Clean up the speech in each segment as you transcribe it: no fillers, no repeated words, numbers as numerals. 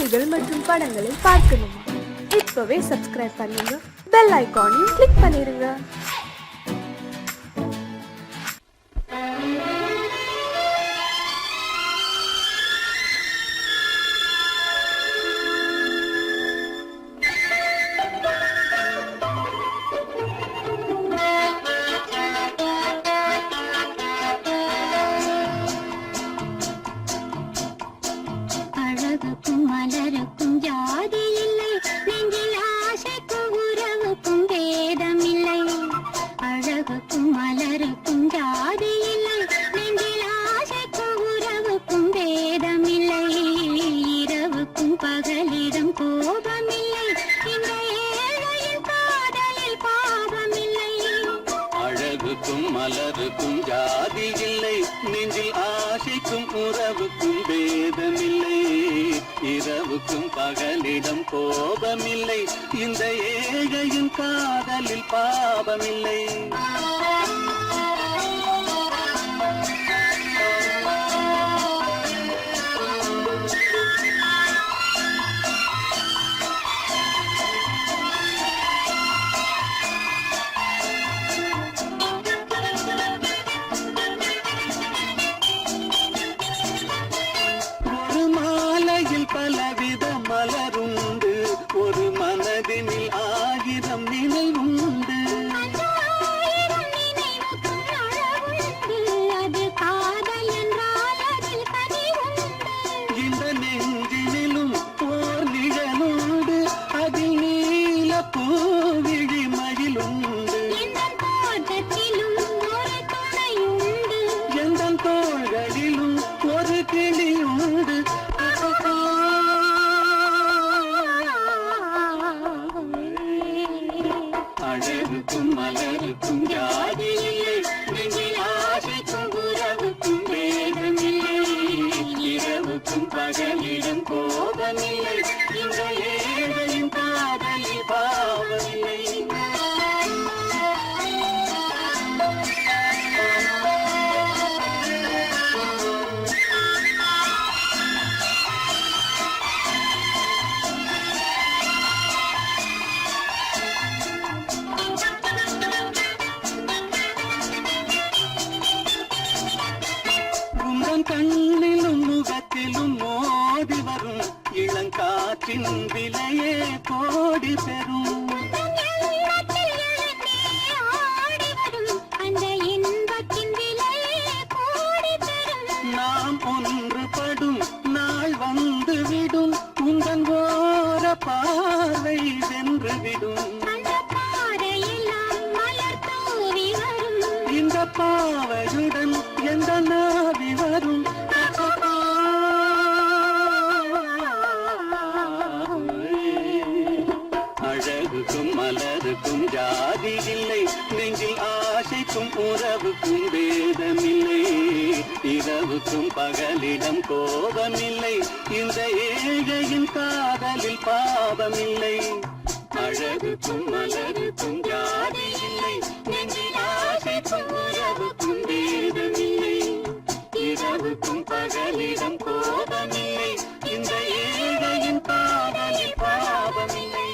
பாடல்கள் மற்றும் படங்களை பார்க்கணுமா? இப்பவே சப்ஸ்கிரைப் பண்ணுங்க, பெல் ஐகானையும் கிளிக் பண்ணிருங்க. மலருக்கும் ஜாதி இல்லை, நெஞ்சில் ஆசைக்கும் உறவுக்கும் பேதமில்லை. இரவுக்கும் பகலிடம் கோபமில்லை, இந்த ஏழையின் காதலில் பாவமில்லை. பலவித மலருண்டு, ஒரு மனதினில் 1000 நினைவுண்டு. இந்த நெஞ்சினிலும் ஓர் நிழலுண்டு, அதில் நீல பூவிழி மயிலுண்டு. எந்த தோள்களிலும் ஒரு கிளியுண்டு. அழகுக்கும் மலருக்கும் ஜாதி இல்லை, நெஞ்சில் ஆசைக்கும் உறவுக்கும் பேதமில்லை. இரவுக்கும் பகலிடம் கோபமில்லை, இந்த ஏழையின் காதலில் பாவமில்லை. கண்ணிலும் முகத்திலும் மோதி வரும் இளங்காற்றின் விலையே கோடி பெறும். நாம் ஒன்றுபடும் நாள் வந்துவிடும், உங்கள் ஓர பார்வை சென்றுவிடும். இந்த பாவையுடன் எந்த நாவி வரும். அழகுக்கும் மலருக்கும் ஜாதி இல்லை, நெஞ்சில் ஆசைக்கும் உறவுக்கும் பேதமில்லை. இரவுக்கும் பகலிடம் கோபமில்லை, இந்த ஏழையின் காதலில் பாவமில்லை. அழகுக்கும் மலருக்கும் ஜாதி இல்லை, நெஞ்சில் ஆசைக்கும் உறவுக்கும் பேதமில்லை. இரவுக்கும் பகலிடம் கோபமில்லை, இந்த ஏழையின் காதலில் பாவமில்லை.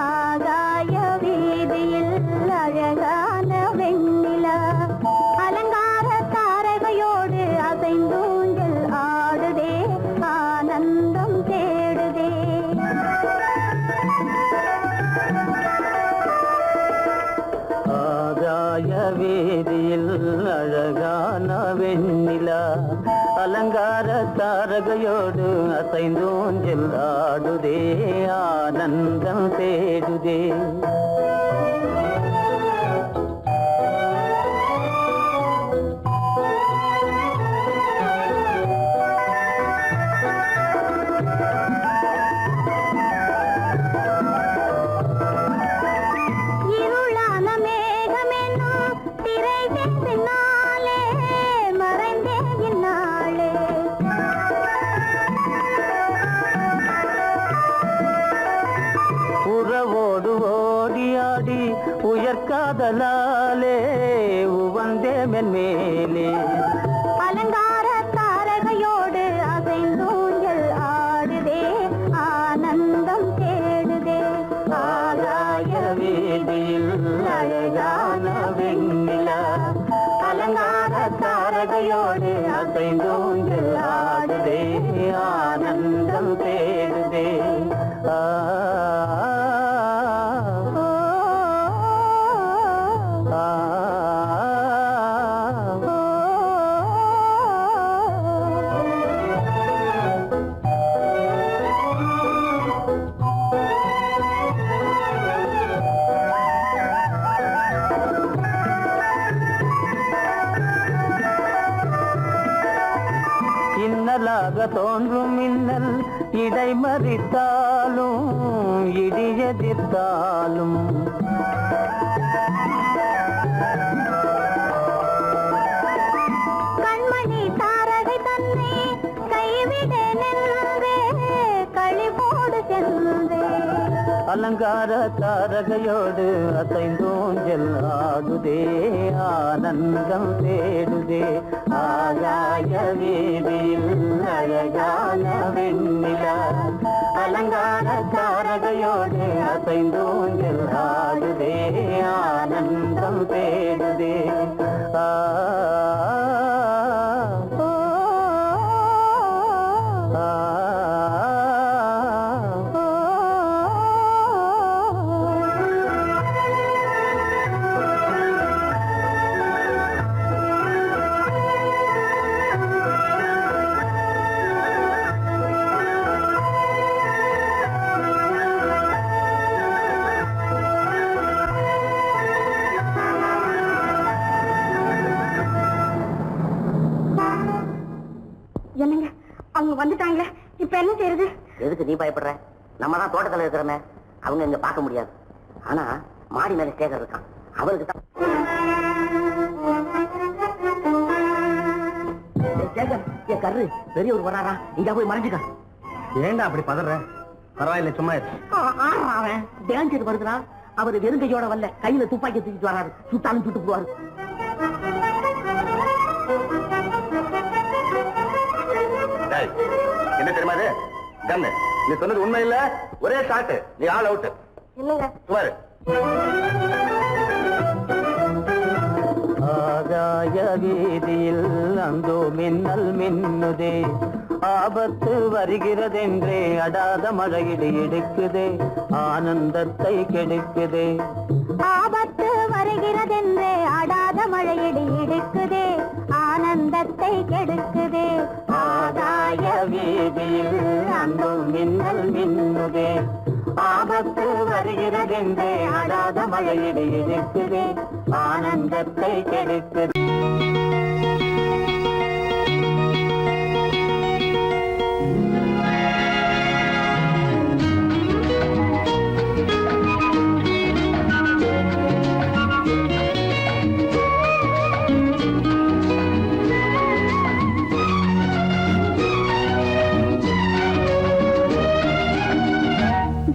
ஆகாய வீதியில் அழகான வெண் அலங்கார தாரகையோடு அசைந்தூஞ்சல் ஆடுதே ஆனந்தம் தேடுதே உயர்காதலாலே உவந்தே மென்மேலே அலங்கார தாரகையோடு அசைந்தூஞ்சல் ஆடுதே ஆனந்தம் தேடுதே ஆகாய வீதியில் அழகான வெண்ணிலா அலங்கார தாரகையோடு அசைந்தூஞ்சல் ஆடுதே ஆனந்தம் தேடுதே இன்னலாக தோன்றும் மின்னல் இடைமறித்தாலும் இடியெதிர்த்தாலும் கண்மணி தாரகை தன்னை கைவிட நின்றே களிபோடு சென்றே அலங்கார தாரகையோடு அசைந்தூஞ்சல் ஆடுதே ஆனந்தம் தேடுதே ஆகாய வீதியில் அழகான வெண்ணிலா அலங்கார தாரகையோடு அசைந்தூஞ்சல் ஆடுதே ஆனந்தம் தேடுதே என்னங்க அவங்க வந்துட்டாங்களே இப்ப என்ன செய்யறது? எதுக்கு நீ பயப்படுற? நம்ம தான் தோட்டத்துல இருக்கிறோமே, அவங்க இங்க பார்க்க முடியாது. ஆனா மாடி மேல ஸ்டேகர் இருக்கான், அவருக்கு தான். கரு பெரியவர் வராரா, இங்க போய் மறைஞ்சுக்க. ஏண்டா அப்படி பதற? பரவாயில்ல, சும்மா அவன் டேஞ்சர் வருதுனா, அவர் வெறுங்கையோட வரல, கையில துப்பாக்கி தூக்கிட்டு வராரு, சுட்டாலும் சுட்டு போவாரு. என்ன தெரியுமா இது? கண்ணு, நீ சொன்னது உண்மை இல்ல, ஒரே ஷாட், நீ ஆல் அவுட். இல்லங்க சுமாரு. ஆகாய வீதியில் அந்தோ மின்னல் மின்னுதே, ஆபத்து வருகிறதென்றே அடாத மழையிடு எடுக்குதே, ஆனந்தத்தை கெடுக்குதே. ஆபத்து வருகிறதென்றே அடாத மழையிடி இடுக்குதே, ஆனந்தத்தை கெடுக்குதே. ஆகாய வீதியில் அந்தோ மின்னல் மின்னுதே, ஆபத்து வருகிறதென்றே அடாத மழையிடு எடுக்குதே, ஆனந்தத்தை கெடுக்குதே.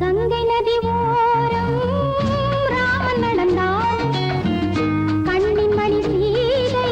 கங்கை நதி ஓரம் ராமன் நடந்தான், கண்ணின் மணி சீதை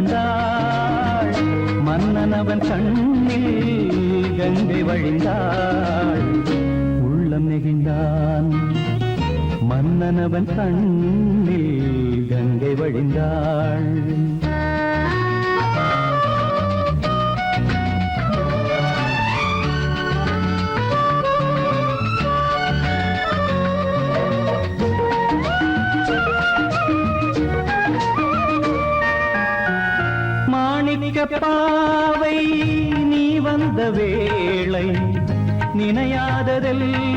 நடந்தாள் மன்னனவன் கண்ணில் கங்கை வழிந்தாள் உள்ளம் நெகிழ்ந்தான் மன்னனவன் கண்ணில் கங்கை வழிந்தாள் பாவை நீ வந்த வேளை நினையாததெல்லாம்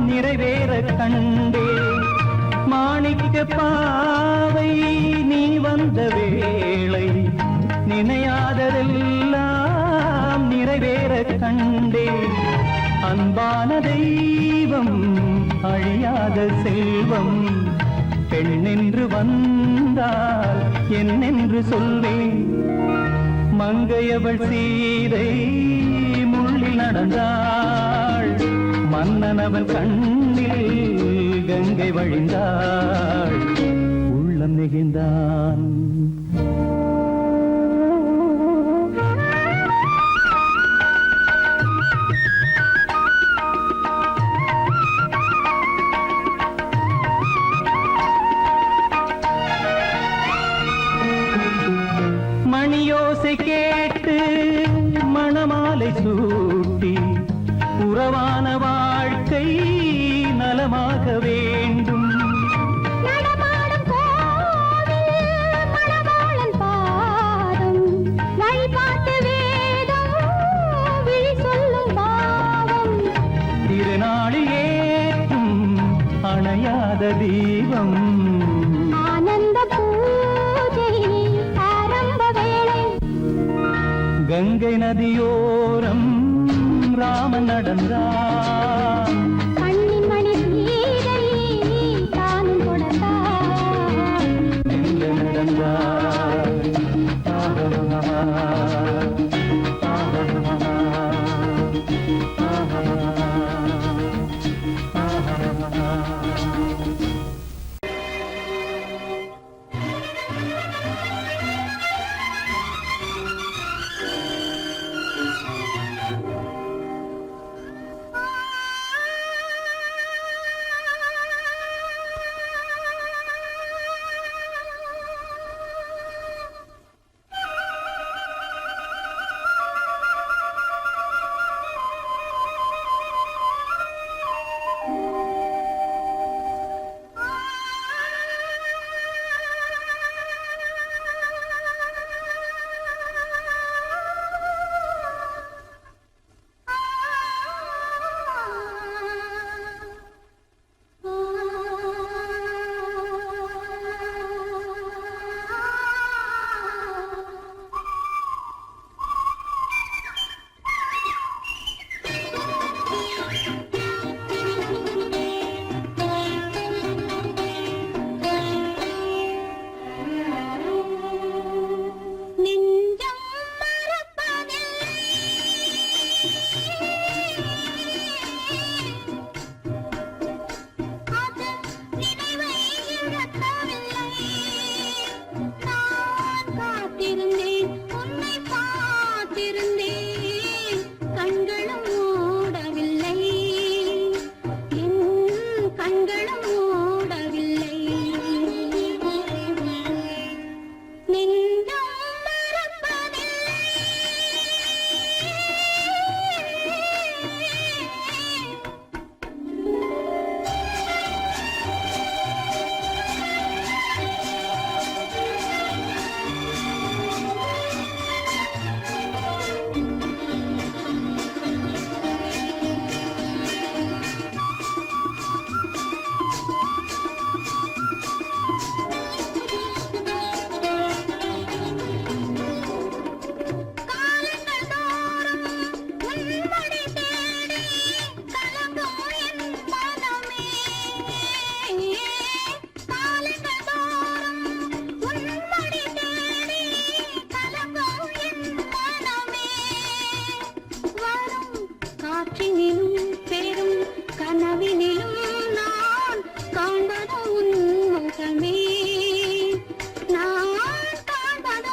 நிறைவேற கண்டே மாணிக்க பாவை நீ வந்த வேளை நினையாததெல்லாம் நிறைவேற கண்டே அன்பான தெய்வம் அழியாத செல்வம் பெண்ணென்று வந்தால் என்னென்று சொல்வேன் மங்கையவள் சீதை முள்ளில் நடந்தாள் மன்னனவன் கண்ணில் கங்கை வழிந்தாள் உள்ளம் நெகிழ்ந்தான் மணியோசை கேட்டு மணமாலை சூட்டி உறவான வாழ்க்கை நலமாக வேண்டும் நடமாடும் கோவில் மணவாளன் பாதம் வழிபாட்டு வேதம் விழி சொல்லும் பாவம் திருநாளில் ஏற்றும் அணையாத தீபம் ஆனந்த பூஜை ஆரம்ப வேளை கங்கை நதியோரம் ராமன் நடந்தான் கண்ணின் மணி சீதை தானும் கொடுத்தார் எங்க நடந்தான் காண்பதோ உன் முகமே நான் காண்பதோ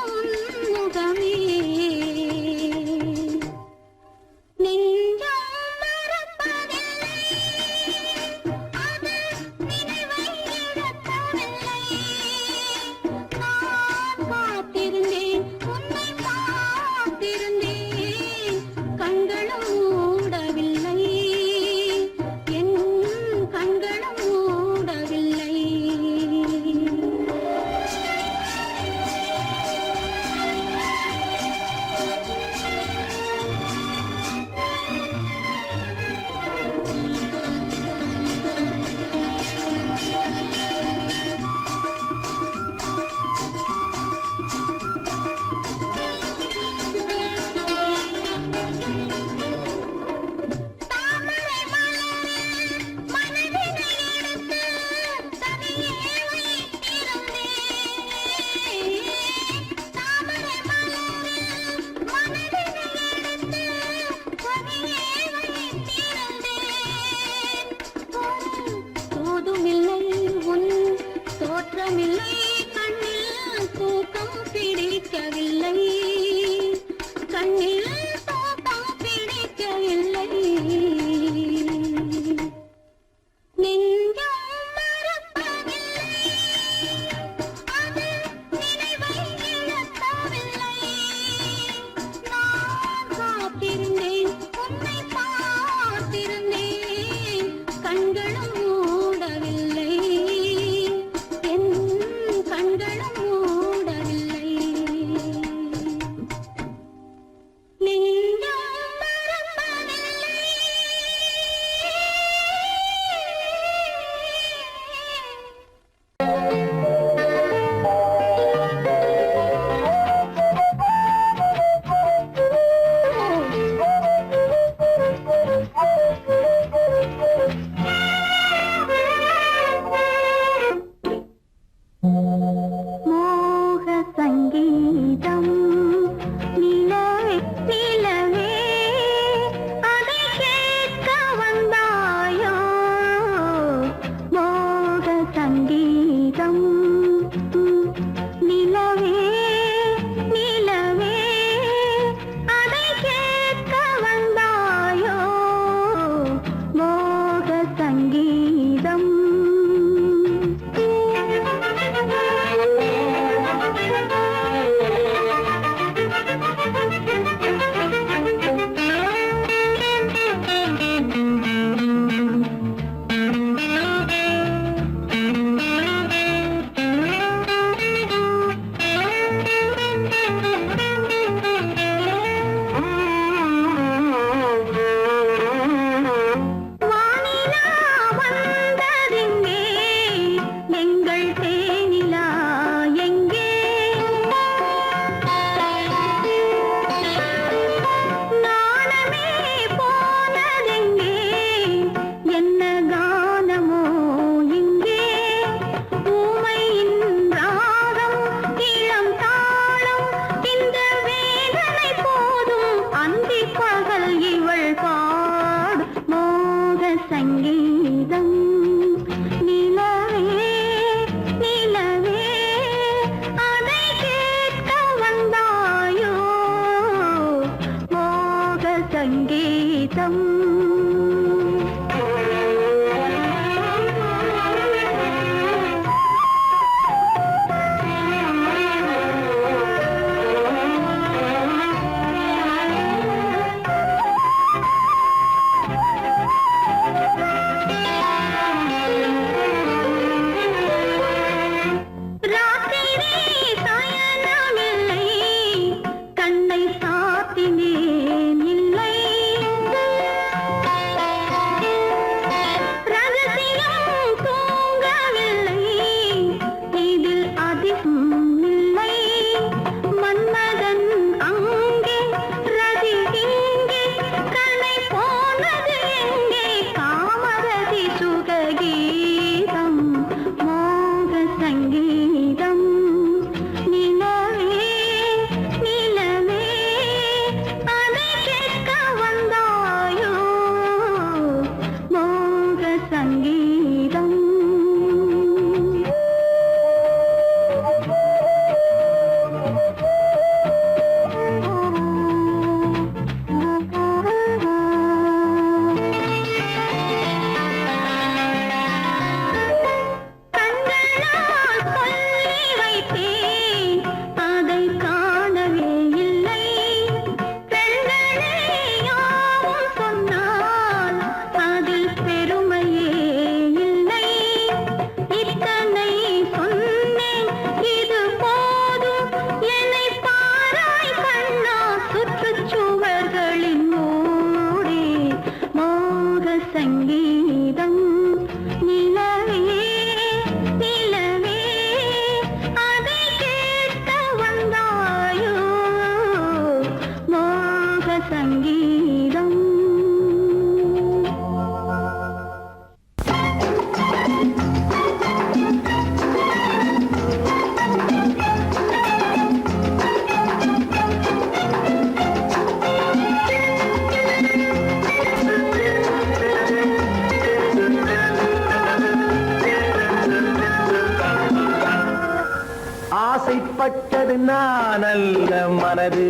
ஆசைப்பட்டது நான் அல்ல மனது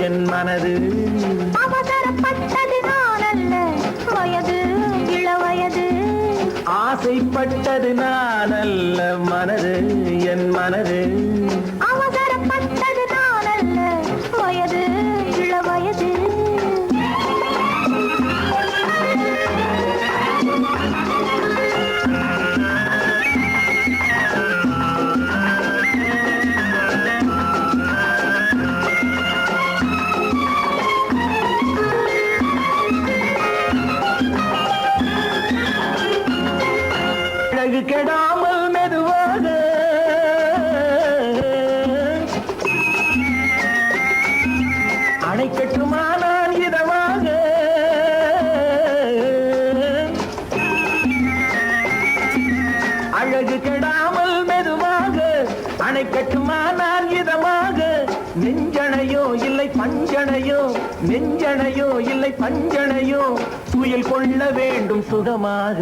என் மனது அவசரப்பட்டது நான் அல்ல வயது இளவயது ஆசைப்பட்டது நான் அல்ல மனது என் மனது அவசரப்பட்டது நான் அல்ல வயது இளவயது கெடாமல் மெதுவாக அணைக்கட்டுமா நான் இதமாக அழகு கெடாமல் மெதுவாக அணைக்கட்டுமா நான் இதமாக நெஞ்சணையோ இல்லை பஞ்சணையோ நெஞ்சணையோ இல்லை பஞ்சணையோ துயில் கொள்ள வேண்டும் சுகமாக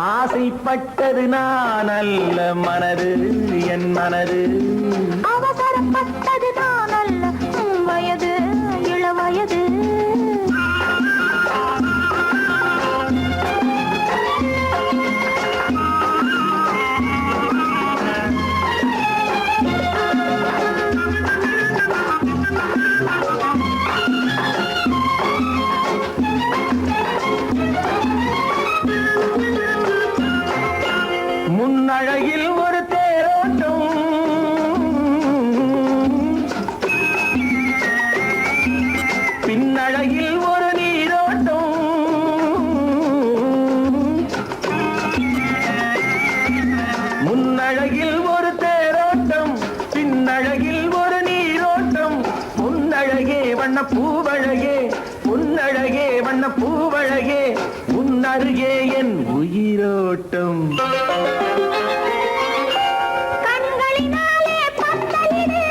ஆசைப்பட்டது நான் அல்ல மனது என் மனது அவசரப்பட்டது நான் அல்ல வயது இளவயது முன்னழகில் ஒரு தேரோட்டம் பின்னழகில் ஒரு நீரோட்டம் முன்னழகில் ஒரு தேரோட்டம் பின்னழகில் ஒரு நீரோட்டம் வண்ண பூவழகே உன்னழகே வண்ண பூவழகே உன்னருகே என் உயிரோட்டம் கண்களினாலே பத்தலிடு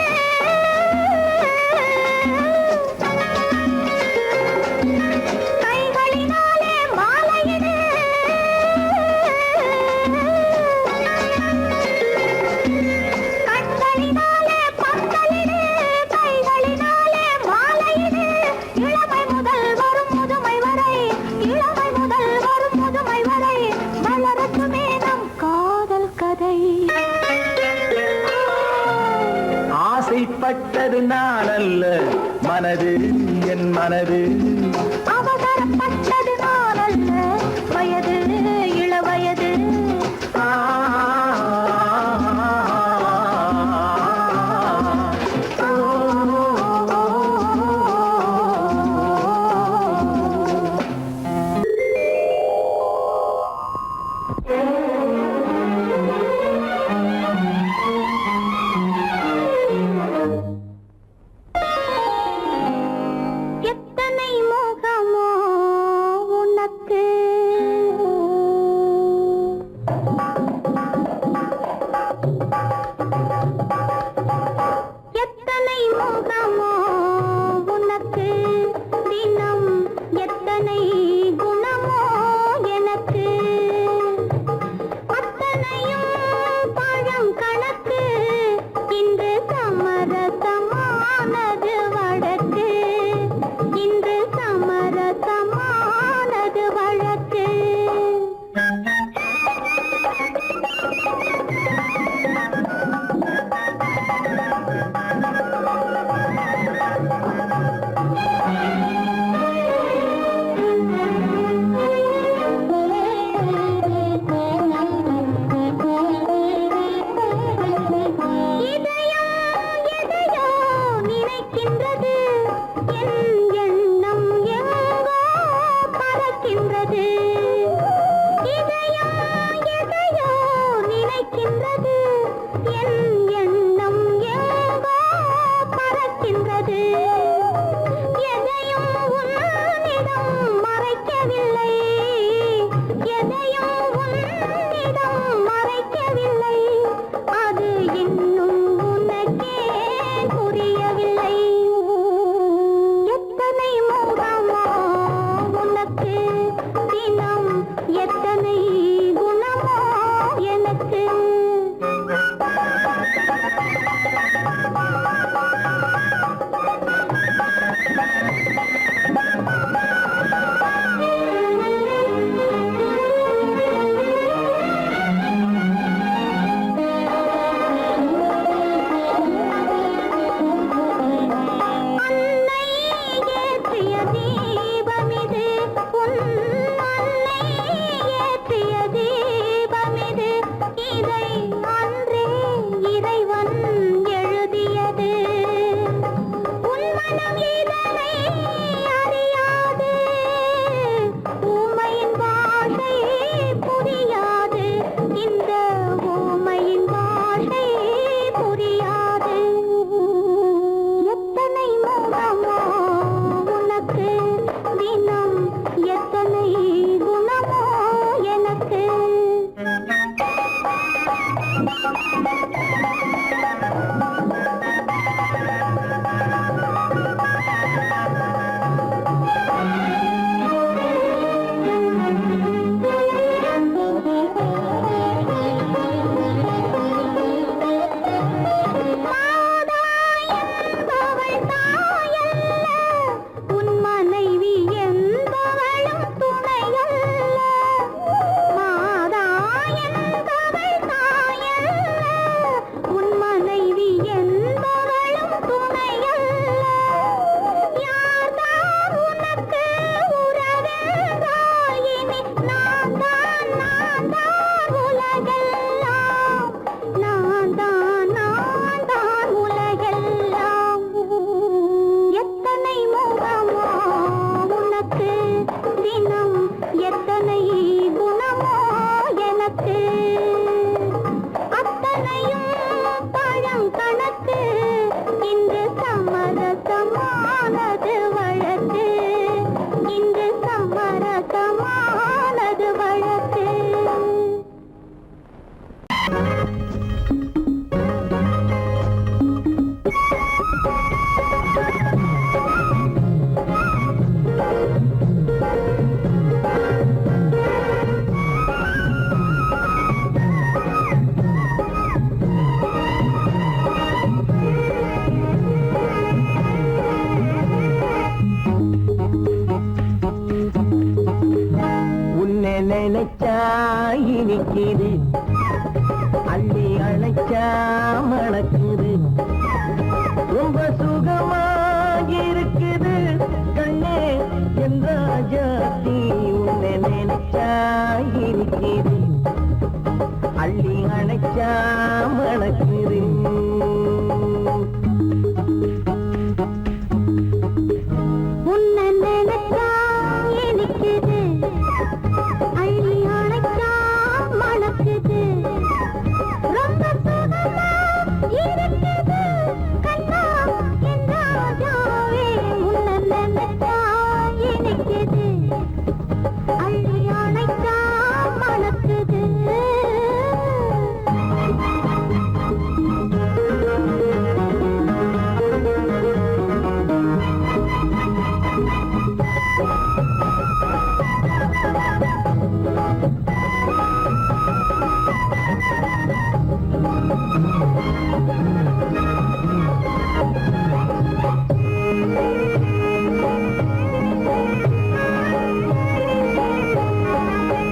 கைகளினாலே மாலையிடு கண்களினாலே பத்தலிடு கைகளினாலே மாலையிடு இளமை முதல் வரும் முதுமை வரை இளமை முதல் வரும் முதுமை வரை வளரட்டுமே நம் காதல் கதை ஆசைப்பட்டது நான் அல்ல மனது என் மனது அவசரப்பட்டது நான் அல்ல வயது இளவயது ஆ, எத்தனை முகமோ உனக்கு எத்தனை முகமோ உனக்கு தினம் எத்தனை குணமோ எனக்கு அத்தனையும் பழம் கணக்கு இன்று சமரசமானது வழக்கு இன்று சமரசமானது வழக்கு இதயம் எதையோ நினைக்கின்றது என் எண்ணம் எங்கோ பறக்கின்றது இதயம் எதையோ நினைக்கின்றது என் எண்ணம் எங்கோ பறக்கின்றது எதையும் உன்னிடம் மறைக்கவில்லை எதையும் உன்னிடம் மறைக்கவில்லை அது இன்னும் உனக்கே புரியவில்லை எத்தனை முகமோ உனக்கு தினம் எத்தனை குணமோ எனக்கு அன்னை ஏற்றிய தீபமிது உன் அன்னை ஏற்றிய தீபமிது இதை அன்றே இறைவன் எழுதியது உன் மனம் இதனை போனது வழக்கு இன்று சம்மரசமானது வழக்கு நினைச்சா இனிக்குது அள்ளி அழைச்சா மணக்குது ரொம்ப சுகமாயிருக்குது கண்ணே என் ராஜாத்தி உன்னை நினைச்சா இனிக்குது அள்ளி அழைச்சா மணக்குது உன்னை நினைச்சா இனிக்குது அள்ளி அணைச்சா மணக்குது ரொம்ப சுகமா இருக்குது கண்ணா என் ராஜாவே உன்னை நினைச்சா இனிக்குது அள்ளி அணைச்சா மணக்குது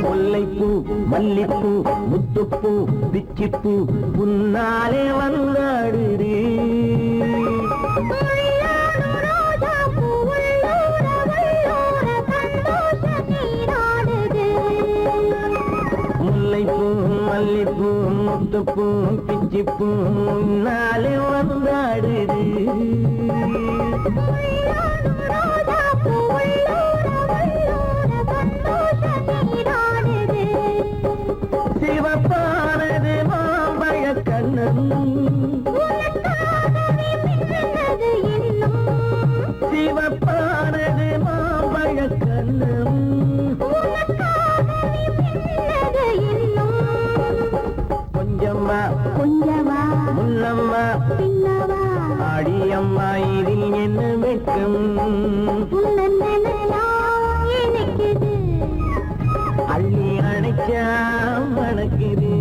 முல்லைப்பூ மல்லிப்பூ முத்துப்பூ பிச்சிப்பூ உன்னாலே வந்தாடுது முல்லைப்பூ மல்லிப்பூ முத்துப்பூ பிச்சிப்பூ உன்னாலே வந்தாடுது சிவப்பானது மாம்பழ கண்ணம் சிவப்பானது மாம்பழ கண்ணம் கொஞ்சம்மா கொஞ்சமா முன்னம்மா பின்னவா ஆடியம்மா இதில் என்ன வெட்கம் உன்னை நினைச்சா இனிக்குது அள்ளி அணைச்சா மணக்குது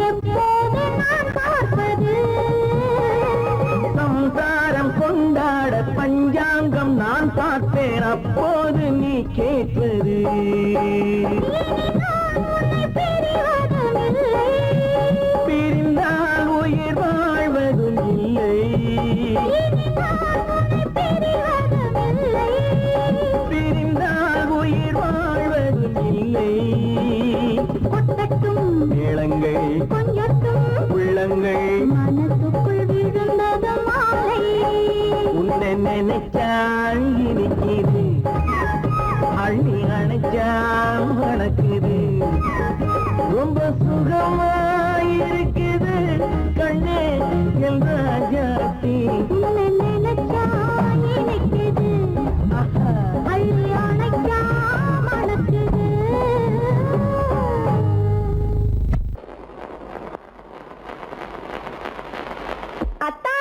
எப்போது நான் பார்ப்பது சம்சாரம் கொண்டாட பஞ்சாங்கம் நான் பார்ப்பேன் அப்போது நீ கேட்பது பிரிந்தால் உயிர் வாழ்வதும் இல்லை பிரிந்தால் உயிர் வாழ்வதும் இல்லை மேளங்கள் உள்ளங்கள் மனசுக்குள் விழுந்தது மாலை உன்னை நினைச்சால் இனிக்குது அள்ளி அணைச்சா மணக்குது ரொம்ப சுகமாயிருக்குது கண்ணே என் ராஜாத்தி உன்னை நினைச்சா இனிக்குது அள்ளி அணைச்சா மணக்குது அத்தா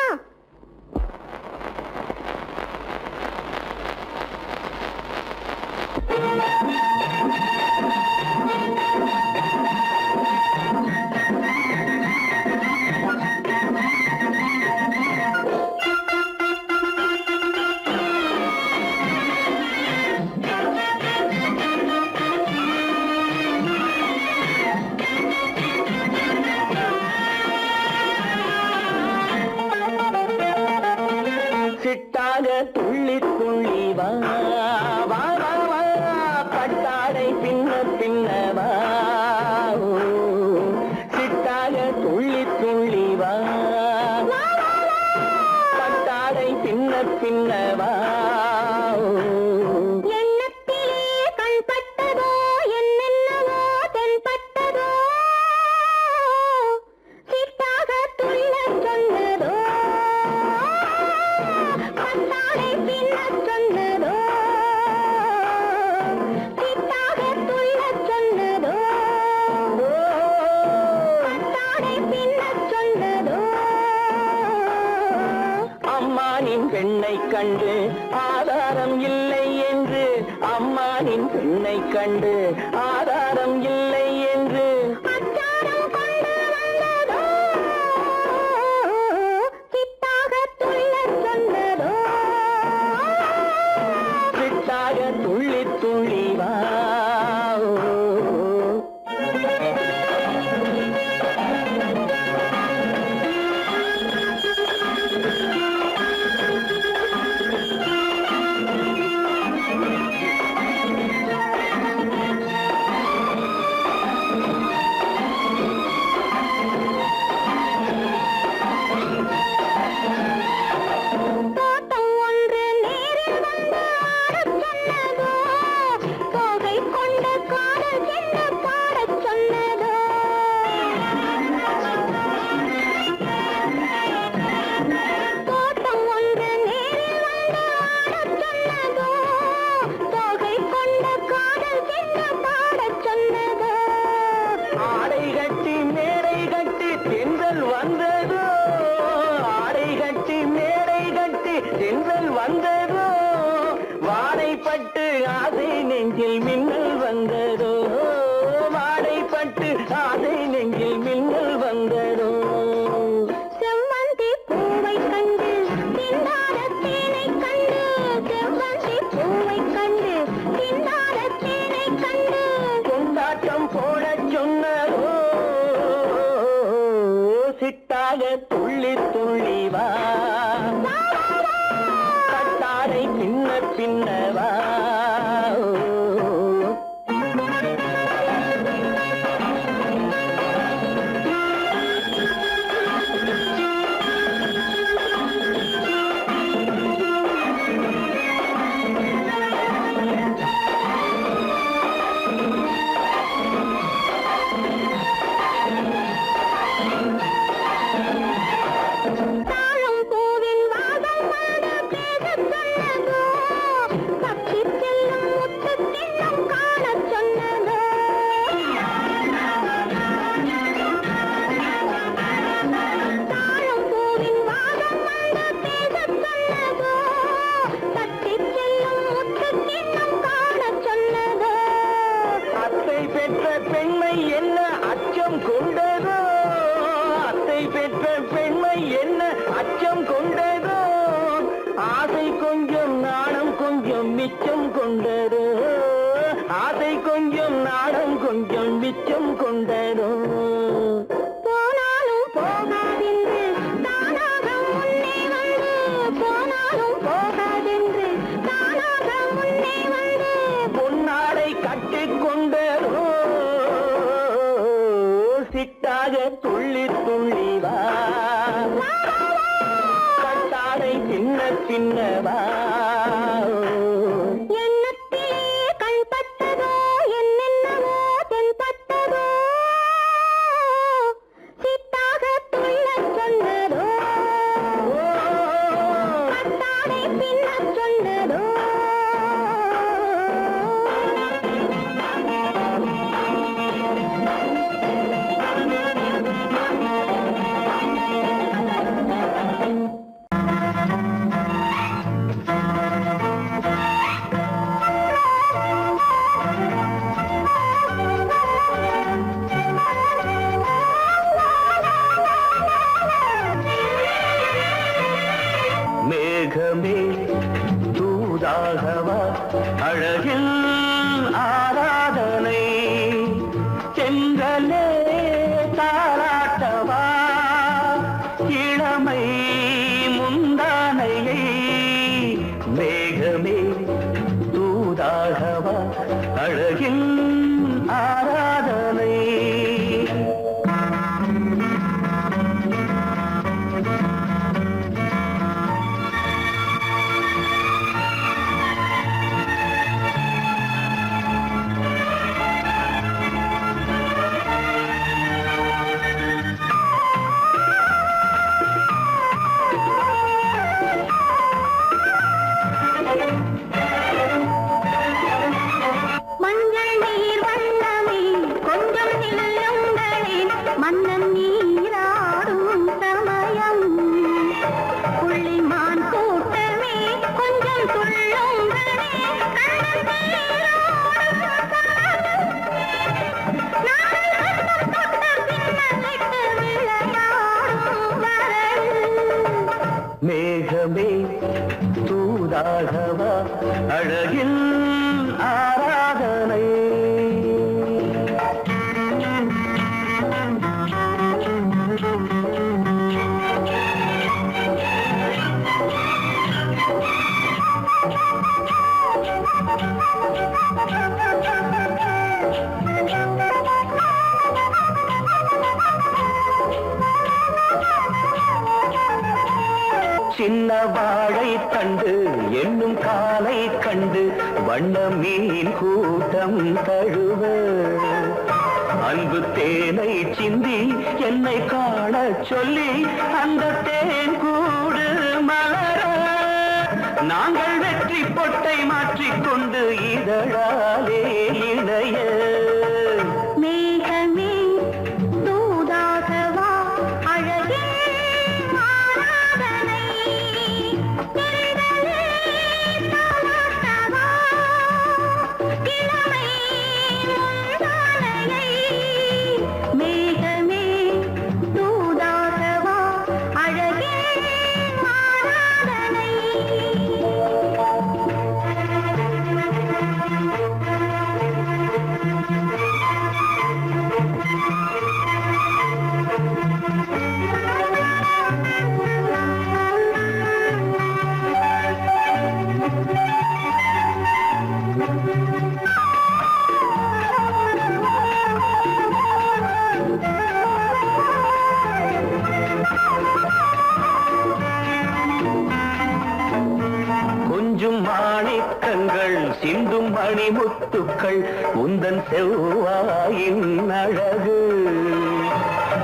சிட்டாக துள்ளி துள்ளி வா வா வா வா பட்டாடை பின்ன பின்னவா சிட்டாக துள்ளி துள்ளி வா பட்டாடை பின்ன பின்னவா பெண்ணை கண்டு ஆதாரம் இல்லை என்று அம்மானின் பெண்ணை கண்டு ஆதாரம் இல்லை என்று சிட்டாக துள்ளி துள்ளி வா வந்ததோ வாடைப்பட்டு ஆசை நெஞ்சில் மின்னல் வந்ததோ வாடைப்பட்டு ஆசை நெஞ்சில் மின்னல் வந்ததோ செவ்வந்தி பூவை கண்டு திண்டாட தேனை கண்டு செவ்வந்தி பூவை கண்டு திண்டாட தேனை கண்டு கொண்டாட்டம் போட சொன்னதோ சிட்டாக துள்ளி துள்ளி வா பட்டாடை பின்ன பின்னவா பெற்ற பெண்மை என்ன அச்சம் கொண்டதோ அத்தை பெற்ற பெண்மை என்ன அச்சம் கொண்டதோ ஆசை கொஞ்சம் நாணம் கொஞ்சம் மிச்சம் கொண்டதோ ஆசை கொஞ்சம் நாணம் கொஞ்சம் மிச்சம் கொண்டதோ போனாலும் போகாதென்று தானாக முன்னே வந்து போனாலும் போகாதென்று தானாக முன்னே வந்து பொன்னாடை கட்டிக்கொண்டதோ சிட்டாக துள்ளி துள்ளி வா கட்டாடை பின்ன பின்னவா எண்ணத்திலே கண்பட்டதோ என்னென்னவோ தென்பட்டதோ சிட்டாக துள்ளச் சொன்னதோ கட்டாடை பின்னச் சொன்னதோ மேகமே தூதாகவா அழகில் ஆராதனை செங்கலே தாராட்டவா இளமை முந்தானையை மேகமே தூதாகவா அழகில் ஆராதனை. சின்ன வாழை தண்டு என்னும் காலை கண்டு வண்ண மீன் கூட்டம் தழுவ அன்பு தேனை சிந்தி என்னை காண சொல்லி அந்த தேன் கூடு மலர நாங்கள் வெற்றி பொட்டை மாற்றிக்கொண்டு இதழாலே இணைய. மேகமே தூதாகவா அழகே ஆராதனை. தென்றலே தாலாட்டவா கிழமை முந்தானையை. மேகமே தூதாகவா அழகே ஆராதனை. கொஞ்சம் மாணிக்கங்கள் சிந்தும் மணிமுத்துக்கள் உந்தன் செவ்வாயின் அழகு.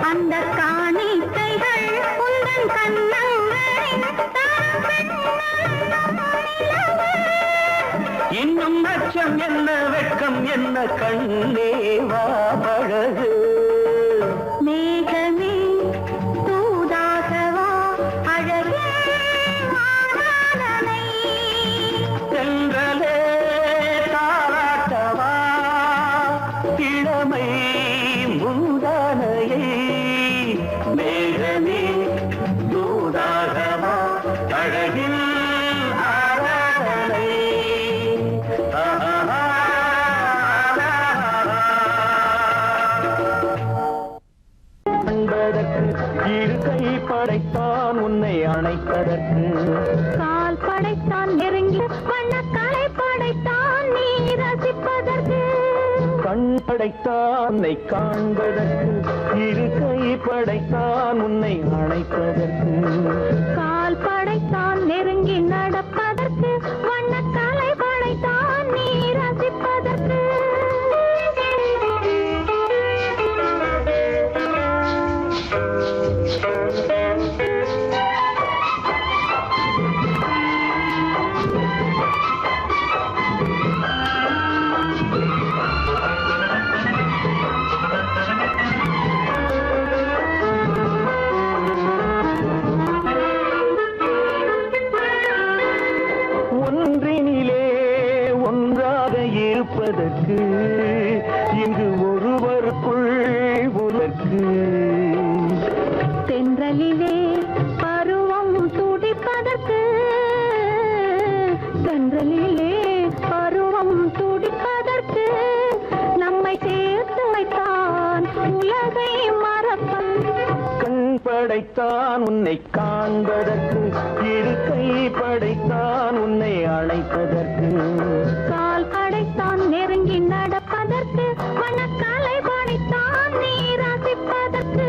அந்த காணிக்கைகள் உந்தன் கண்ணங்களின் இன்னும் அச்சம் என்ன வெட்கம் என்ன கண்ணே வா பழகு. மேகமே தூதாகவா அழகே ஆராதனை. தென்றலே தாலாட்டவா இளமை முந்தானையை. மேகமே தூதாகவா அழகில் ஆராதனை. அன்பதற்கு இரு கை படைத்தான் உன்னை அணைப்பதற்கு. கால் படைத்தான் நெருங்கி வண்ணக்கலை படைத்தான் நீ ரசிப்பதற்கு. கண் படைத்தான் உன்னை காண்பதற்கு. இரு கை படைத்தான் உன்னை அணைப்பதற்கு. கால் படைத்தான் நெருங்கி நடப்பதற்கு. வண்ணக்கலை படைத்தான் நீ ரசிப்பதற்கு. ஒன்றினிலே ஒன்றாக இருப்பதற்கு இங்கு ஒருவருக்குள் ஒருவருக்கு. தென்றலிலே பருவம் துடிப்பதற்கு. தென்றலிலே பருவம் துடிப்பதற்கு. நம்மை சேர்த்து வைத்தான் உலகை மறப்பன். கண் படைத்தான் உன்னை காண்பதற்கு. இரு கை படைத்தான் உன்னை அழைப்பதற்கு. கால் படைத்தான் நெருங்கி நடப்பதற்கு. வனக்கலை படைத்தான் நீ ரசிப்பதற்கு.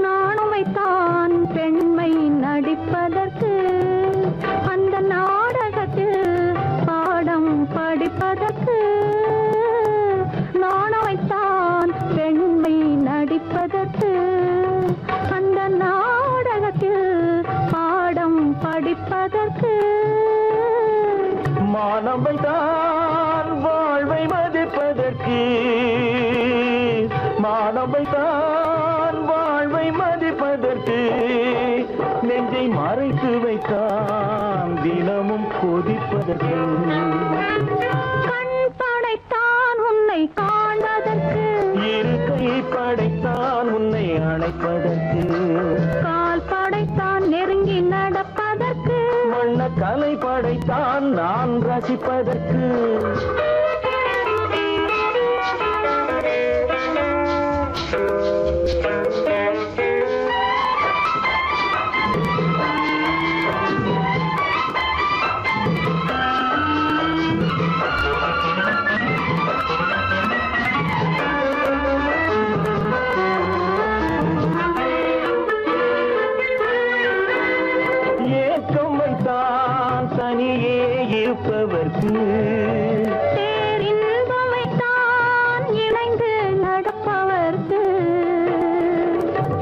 நானும் வைத்தான் பெண்மை நடிப்பதற்கு. அந்த நாடகத்தில் பாடம் படிப்பதற்கு. நானும் வைத்தான் பெண்மை நடிப்பதற்கு. அந்த நாடகத்தில் பாடம் படிப்பதற்கு. மானவை தான் வாழ்வை மதிப்பதற்கு. மானவை தான் வாழ்வை மதிப்பதற்கு. நெஞ்சை மறைத்து வைத்தான் தினமும் கொதிப்பதற்கு. கண் படைத்தான் உன்னை காண்பதற்கு இரு கை படைத்தான் உன்னை அணைப்பதற்கு கால் படைத்தான் நெருங்கி நடப்பதற்கு வண்ண கலை படைத்தான் நான் ரசிப்பதற்கு ஏக்கம் வைத்தான் தனியே இருப்பவர்க்கு பேரின்பமைத்தான் இணைந்து நடப்பவர்க்கு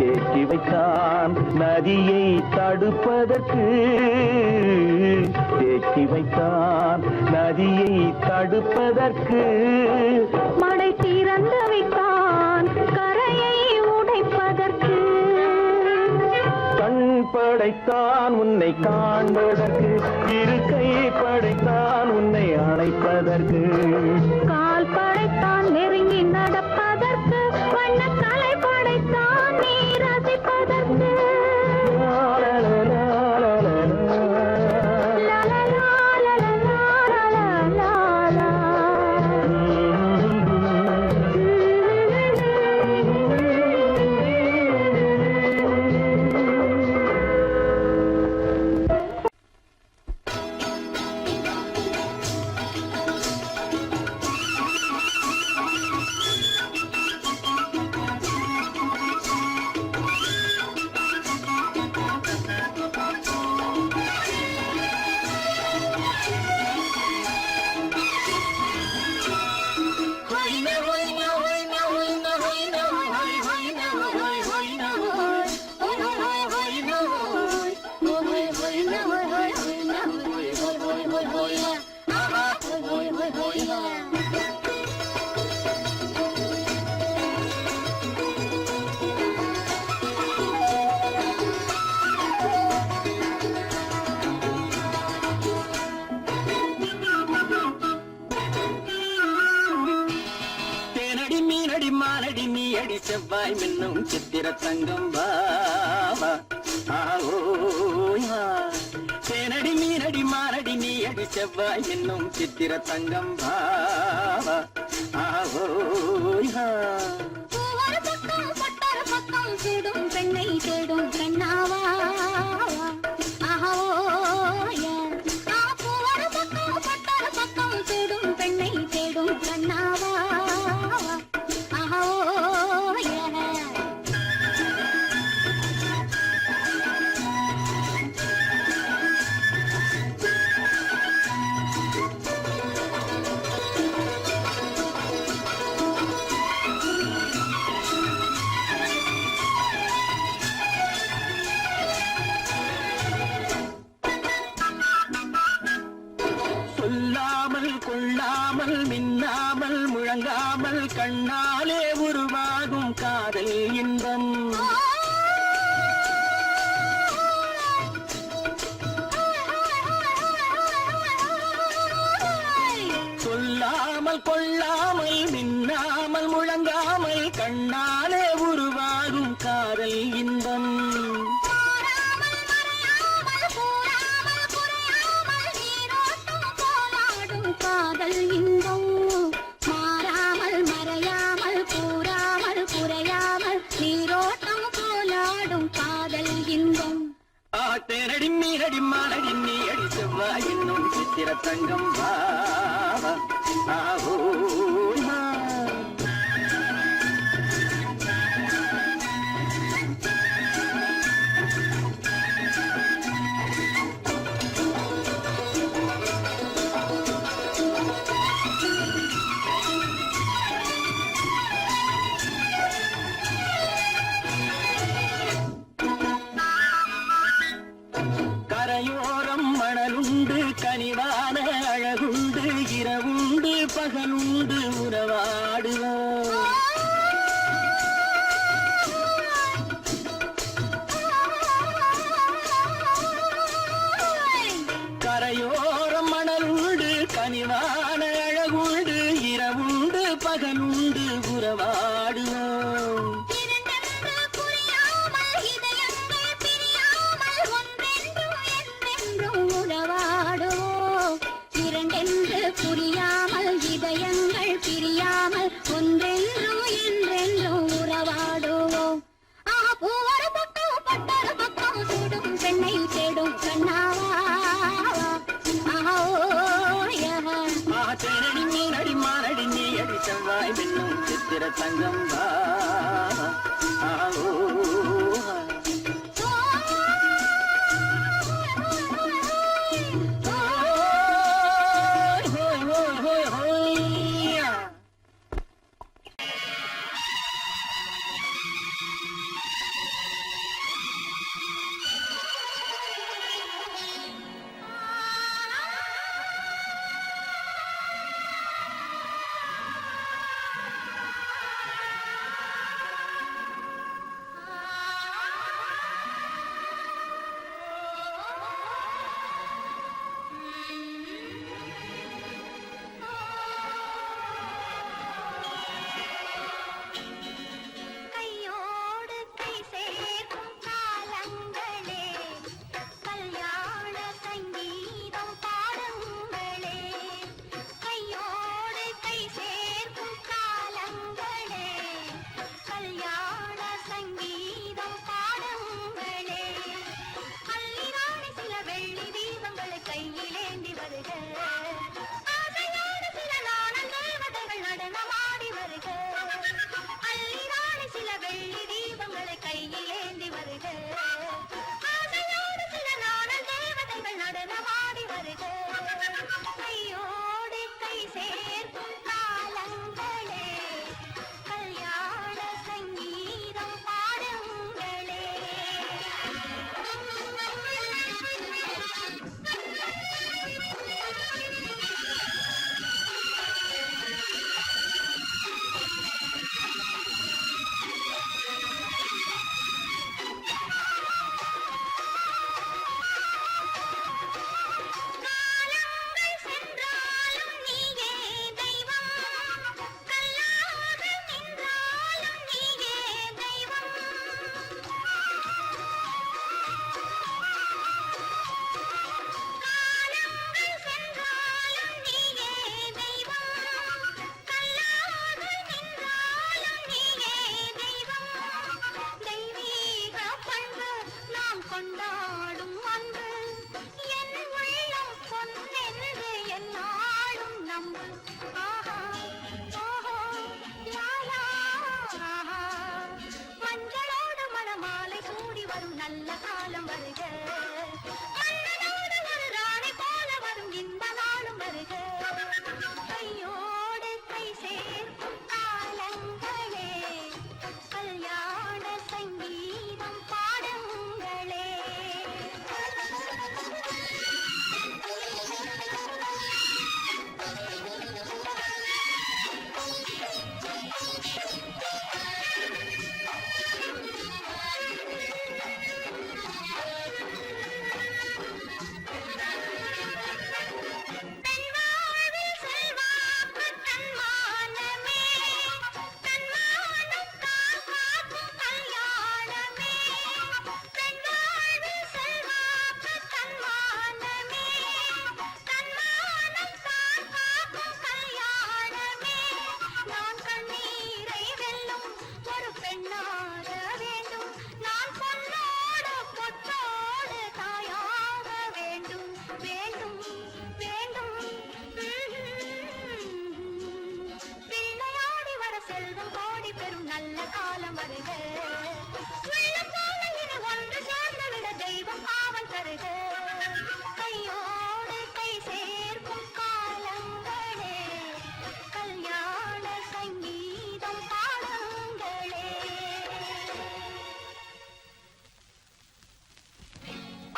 தேக்கி வைத்தான் நதியை தடுப்பதற்கு தேக்கி வைத்தான் நதியை தடுப்பதற்கு மடை திறந்து வைத்தான் கரையை உடைப்பதற்கு கண் படைத்தான் உன்னை காண்பதற்கு இரு கை படைத்தான் உன்னை அணைப்பதற்கு கால் படைத்தான் நெருங்கி நடப்பதற்கு வண்ண கலை படைத்தான் நீ ரசிப்பதற்கு தேனடி மீனடி மானடி நீ அடி செவ்வாய் மின்னும் சித்திர தங்கம் வாவா தேனடி மீனடி மானடி நீ அடி செவ்வாய் மின்னும் சித்திர தங்கம் வாவா பூவர பக்கம் பட்டர பக்கம் தேடும் பெண்ணை தேடும் பெண்ணாவா பூவர பக்கம் பட்டர பக்கம் தேடும் பெண்ணை தேடும் பெண்ணாவா சொல்லாமல் கொள்ளாமல் மின்னாமல் முழங்காமல் கண்ணாலே உருவாகும் காதல் இன்பம் சொல்லாமல் கொள்ளாமல் மின்னாமல் முழங்காமல் கண்ணாலே உருவாகும் காதல் இன்பம் காதல் இன்பம் மாறாமல் மறையாமல் கூறாமல் குறையாமல் நீரோட்டம் போலாடும் காதல் இன்பம் தேனடி மீனடி மானடி நீ அடி செவ்வாய் என்னும் சித்திர தங்கம் வாவா கரையோரம் மணலுண்டு கனிவான அழகுண்டு இரவுண்டு பகலுண்டு உறவாடுவோம் கரையோரம் மணலுண்டு கனிவான அழகுண்டு இரவுண்டு மகன் உண்டு உறவாடுவோம். இரண்டென்று புரியாமல் இதயங்கள் பிரியாமல் ஒன்றென்றும் என்றென்றும் உறவாடுவோம். இரண்டென்று புரியாமல் இதயங்கள் பிரியாமல் ஒன்றென்றும் என்றென்றும் உறவாடுவோம். பூவர பக்கம் பட்டர பக்கம் சூடும் பெண்ணை தேடும் கண்ணாவா. தேனடி மீனடி மானடி நீ அடி செவ்வாய் மின்னும் சித்திர தங்கம் வா.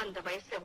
அந்த வயசு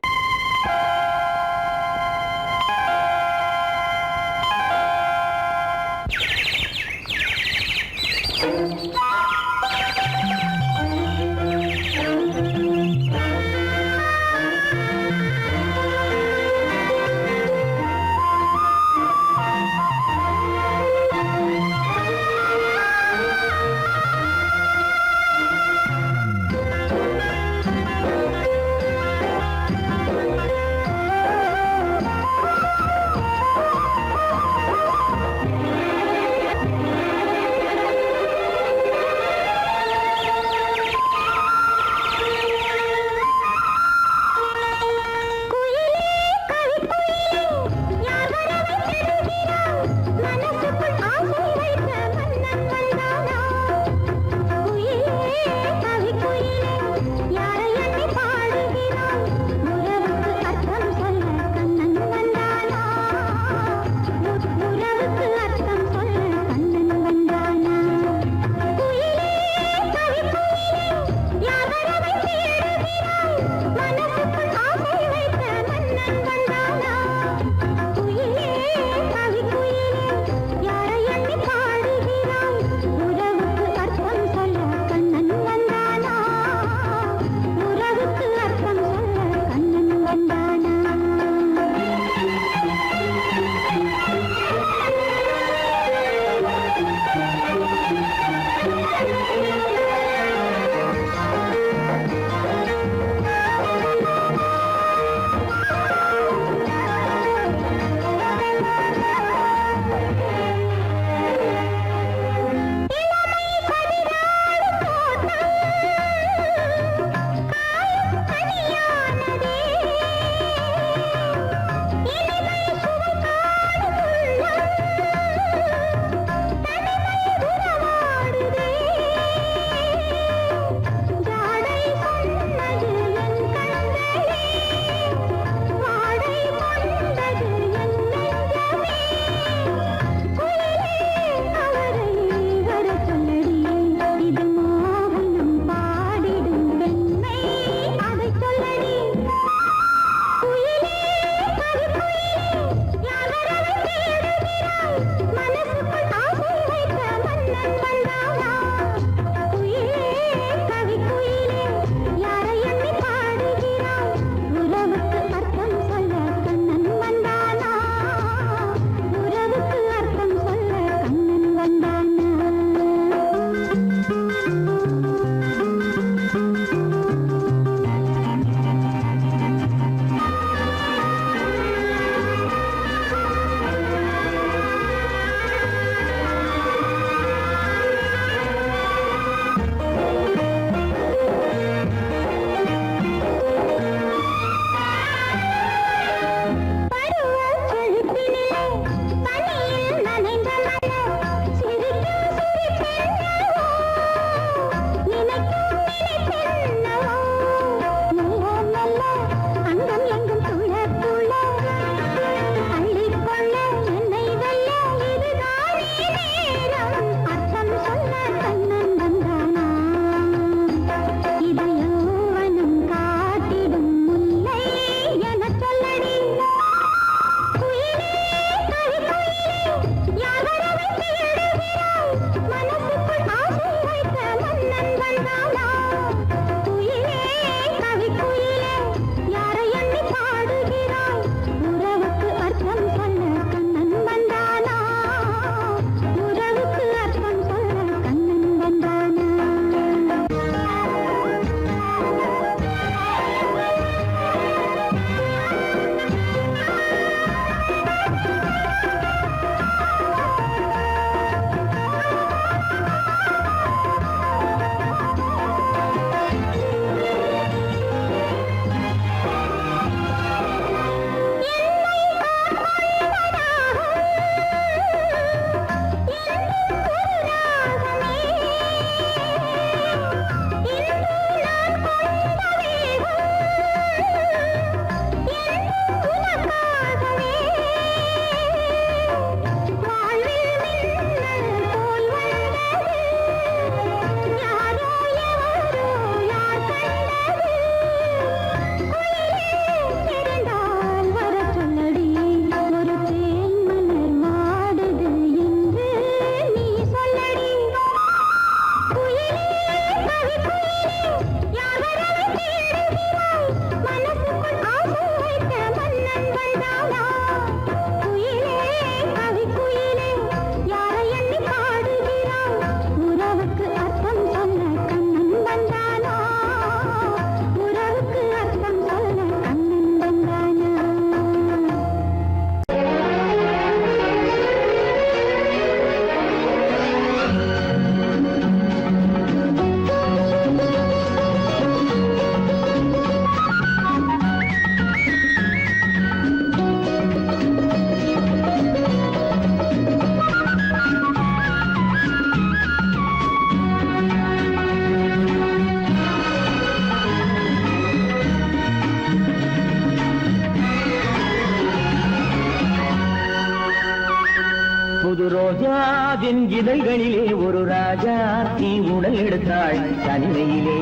இதழ்களிலே ஒரு ராஜா தீ உடல் எடுத்தாள் தனிமையிலே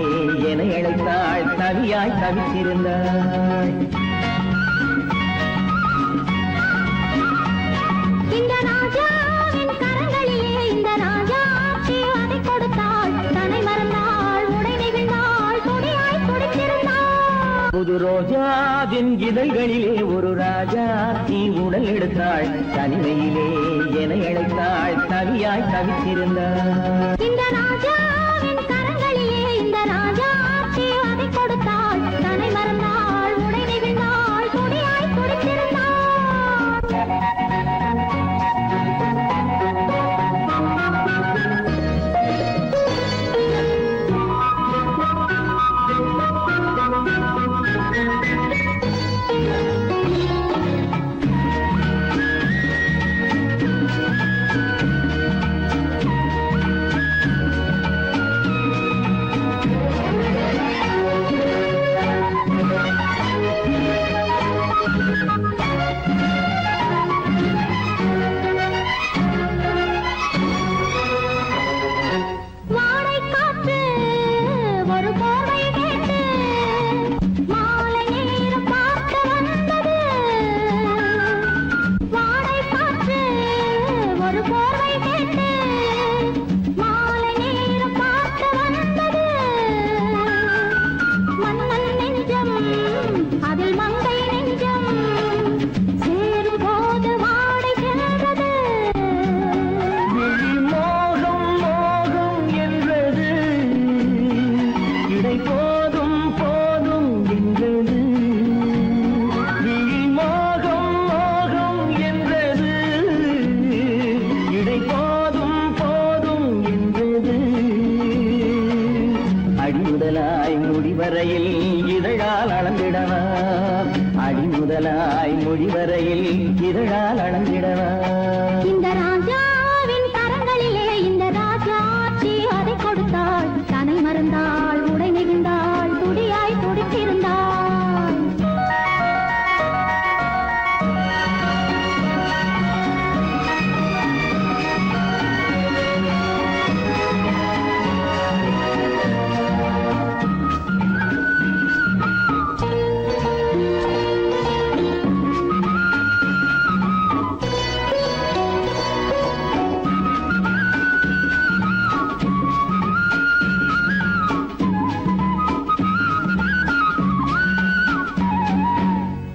என அழைத்தாள் தவியாய் தவித்திருந்தாள் இந்த ராஜாவின் கரங்களிலே இந்த ராஜா அதை கொடுத்தாள் தன்னை மறந்தாள் உடை நெகிழ்ந்தாள் துடியாய் துடித்திருந்தாள் புது ரோஜாவின் இதழ்களிலே ஒரு ராஜா தீ உடல் எடுத்தாள் தனிமையிலே என அழைத்தாள் தவியாய் தவித்திருந்தாள் இந்த ராஜாவின் கரங்களிலே இந்த ராஜா அதை கொடுத்தாள் தன்னை மறந்தாள் உடை நெகிழ்ந்தாள் துடியாய் துடித்திருந்தாள் இதழால் அளந்திடவா இந்த ராஜாவின் கரங்களிலே இந்த ராஜா அதை கொடுத்தாள் தன்னை மறந்தாள் உடை நெகிழ்ந்தாள் துடியாய் துடித்திருந்தாள்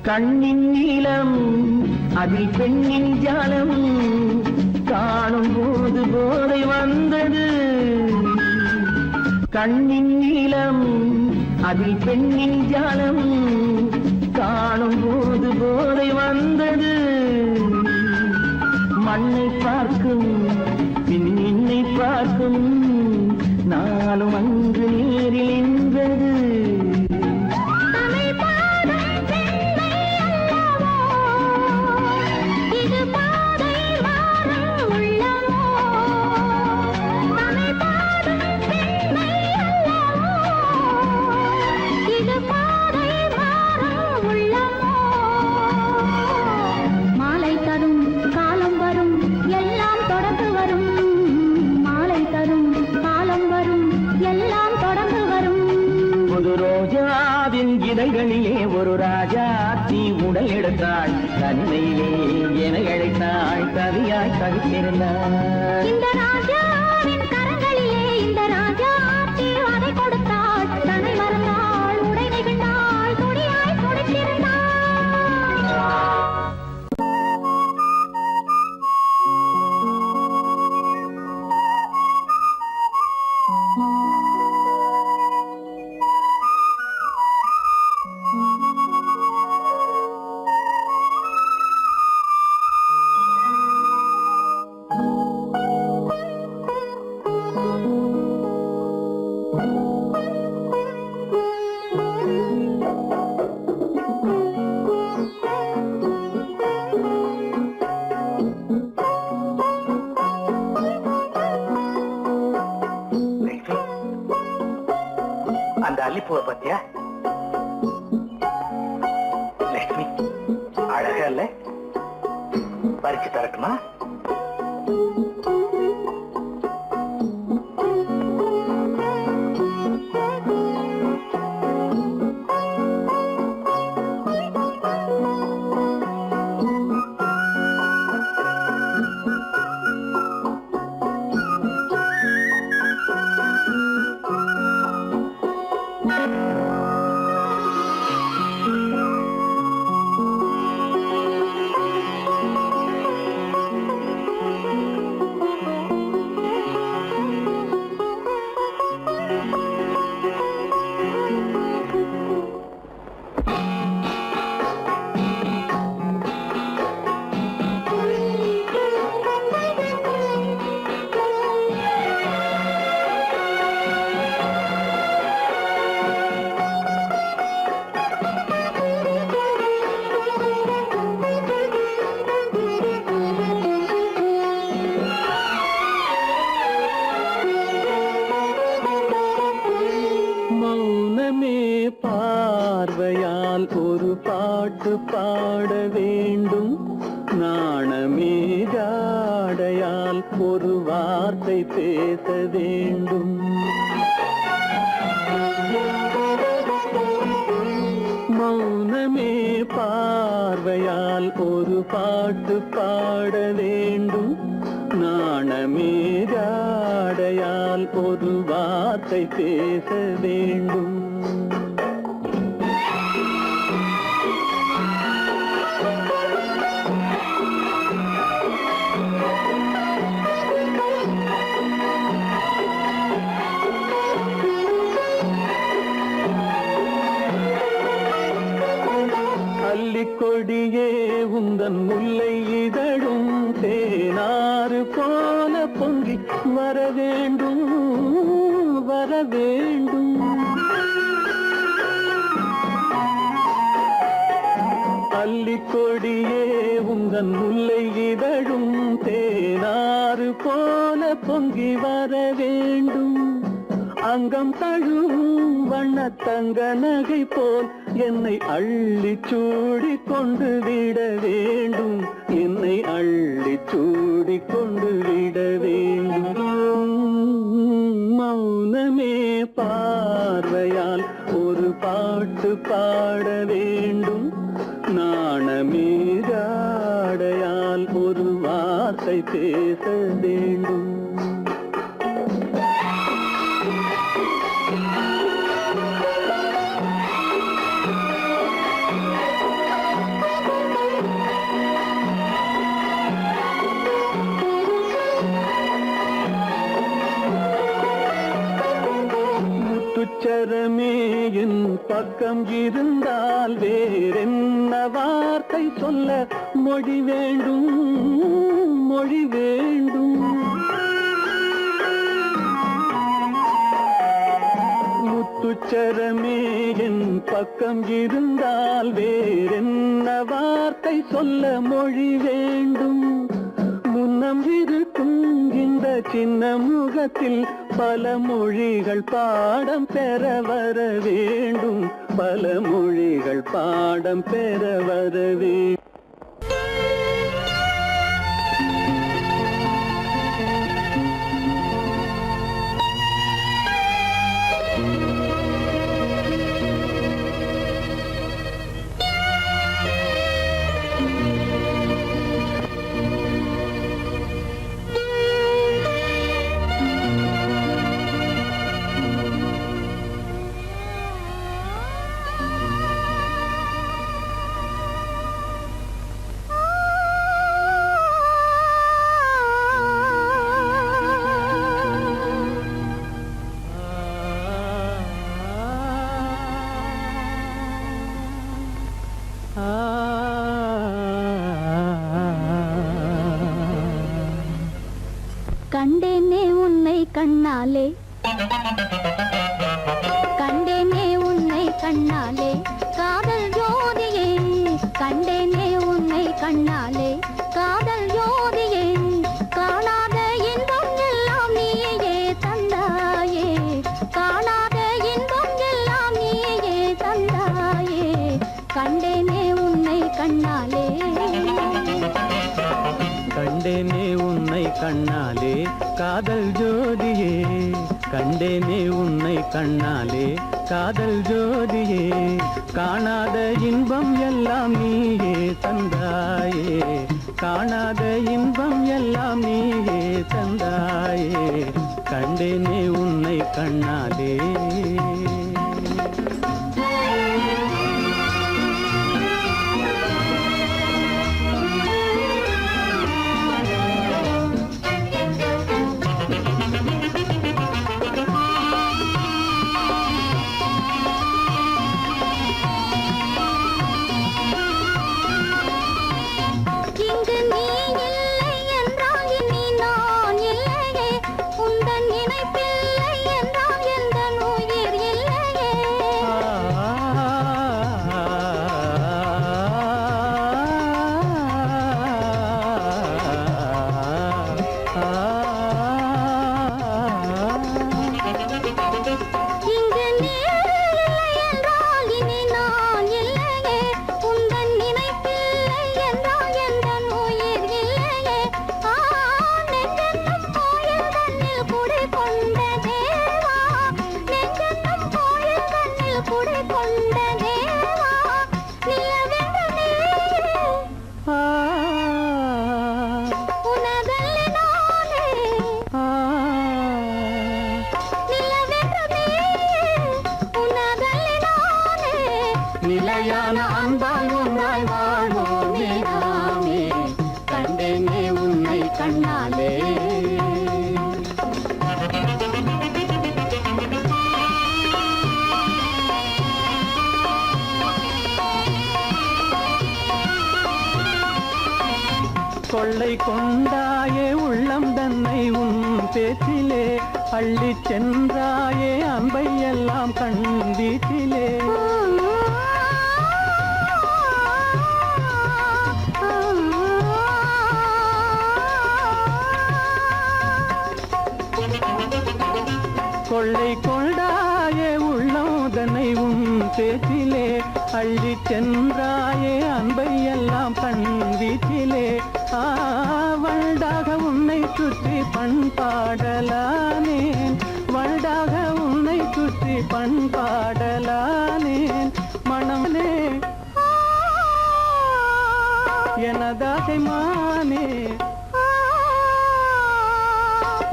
கண்ணின் நீளம் அதில் பெண்ணின் ஜாலம் காணும் போது போதை வந்தது கண்ணின் நீளம் அதில் பெண்ணின் ஜாலம் காணும் போது போதை வந்தது மண்ணை பார்க்கும் பின்னை பார்க்கும் நாளும் அங்கு நேரில் நின்றது இதழ்களிலே ஒரு ராஜா தீ உடல் எடுத்தாள் தனிமையிலே என அழைத்தாள் கவியாய் கவித்திருந்தாள் இந்த ராஜாவின் கரங்களிலே இந்த ராஜா அதை கொடுத்தாள் தன்னை மறந்தாள் உடை நெகிழ்ந்தாள் துடியாய் துடித்திருந்தாள் அந்த அல்லிப்பூவை பத்தியா லட்சுமி அழகா இல்ல பறிச்சு தரட்டுமா பாட வேண்டும் நாணமே ஜாடையால் ஒரு வார்த்தை பேச வேண்டும் மௌனமே பார்வையால் ஒரு பாட்டு பாட வேண்டும் நாணமே ஜாடையால் ஒரு வார்த்தை பேச வேண்டும் கொடியே உந்தன் முல்லை இதழும் தேனாறு போல பொங்கி வர வேண்டும் வர வேண்டும் அல்லிக்கொடியே உந்தன் முல்லை இதழும் தேனாறு போல பொங்கி வர வேண்டும் அங்கம் தழுவும் வண்ணத்தங்க நகை போல் என்னை அள்ளி சூடி கொண்டு விட வேண்டும் என்னை அள்ளி சூடி கொண்டு விட வேண்டும் மௌனமே பார்வையால் ஒரு பாட்டு பாட வேண்டும் நாணமே ஜாடையால் ஒரு வார்த்தை பேச வேண்டும் முத்துச்சரமே என் பக்கம் இருந்தால் வேறென்ன வார்த்தை சொல்ல மொழி வேண்டும் மொழி வேண்டும் முத்துச்சரமே என் பக்கம் இருந்தால் வேறென்ன வார்த்தை சொல்ல மொழி வேண்டும் முன்னம் இருக்கும் இந்த சின்ன முகத்தில் பல மொழிகள் பாடம் பெற வர வேண்டும் பல மொழிகள் பாடம் பெற வர வேண்டும் கண்டேனே உன்னை கண்ணாலே கண்டேனே உன்னை கண்ணாலே காதல் ஜோதியே கண்டேனே உன்னை கண்ணாலே காதல் ஜோதியே காணாத இன்பம் எல்லாம் நீயே தந்தாயே காணாத இன்பம் எல்லாம் நீயே தந்தாயே கண்டேனே உன்னை கண்ணாலே கண்டேனே உன்னை கண்ணாலே காதல் ஜோதியே கண்டேனே உன்னை கண்ணாலே காதல் ஜோதியே காணாத இன்பம் எல்லாம் நீயே தந்தாயே காணாத இன்பம் எல்லாம் நீயே தந்தாயே கண்டேனே உன்னை கண்ணாலே உந்தன் நினைப்பில்லை என்றால் எந்த உயிர் கொண்டாயே உள்ளம் தன்னை உன் பேச்சிலே அள்ளி சென்றாயே அன்பை எல்லாம் கண் வீட்டிலே கொள்ளை கொண்டாயே உள்ளம் தன்னை உன் பேச்சிலே அள்ளி சென்றாயே அன்பை எல்லாம் கண் வீட்டிலே வண்டாக உன்னை சுற்றி பண்பாடலானேன் வண்டாக உன்னை சுற்றி பண்பாடலானேன் மனமே எனதாசை மானே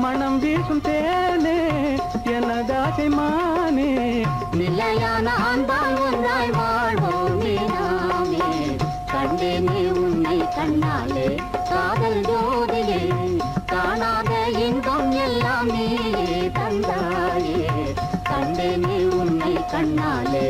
மனம் வீசும் தேனே எனதாசை மானே நிலையான அன்பால் ஒன்றாய் வாழ்வோமே நாமே கண்டேனே உன்னை கண்ணாலே காதல் ஜோதியே காணாத இன்பம் எல்லாம் நீயே தந்தாயே கண்டேனே உன்னை கண்ணாலே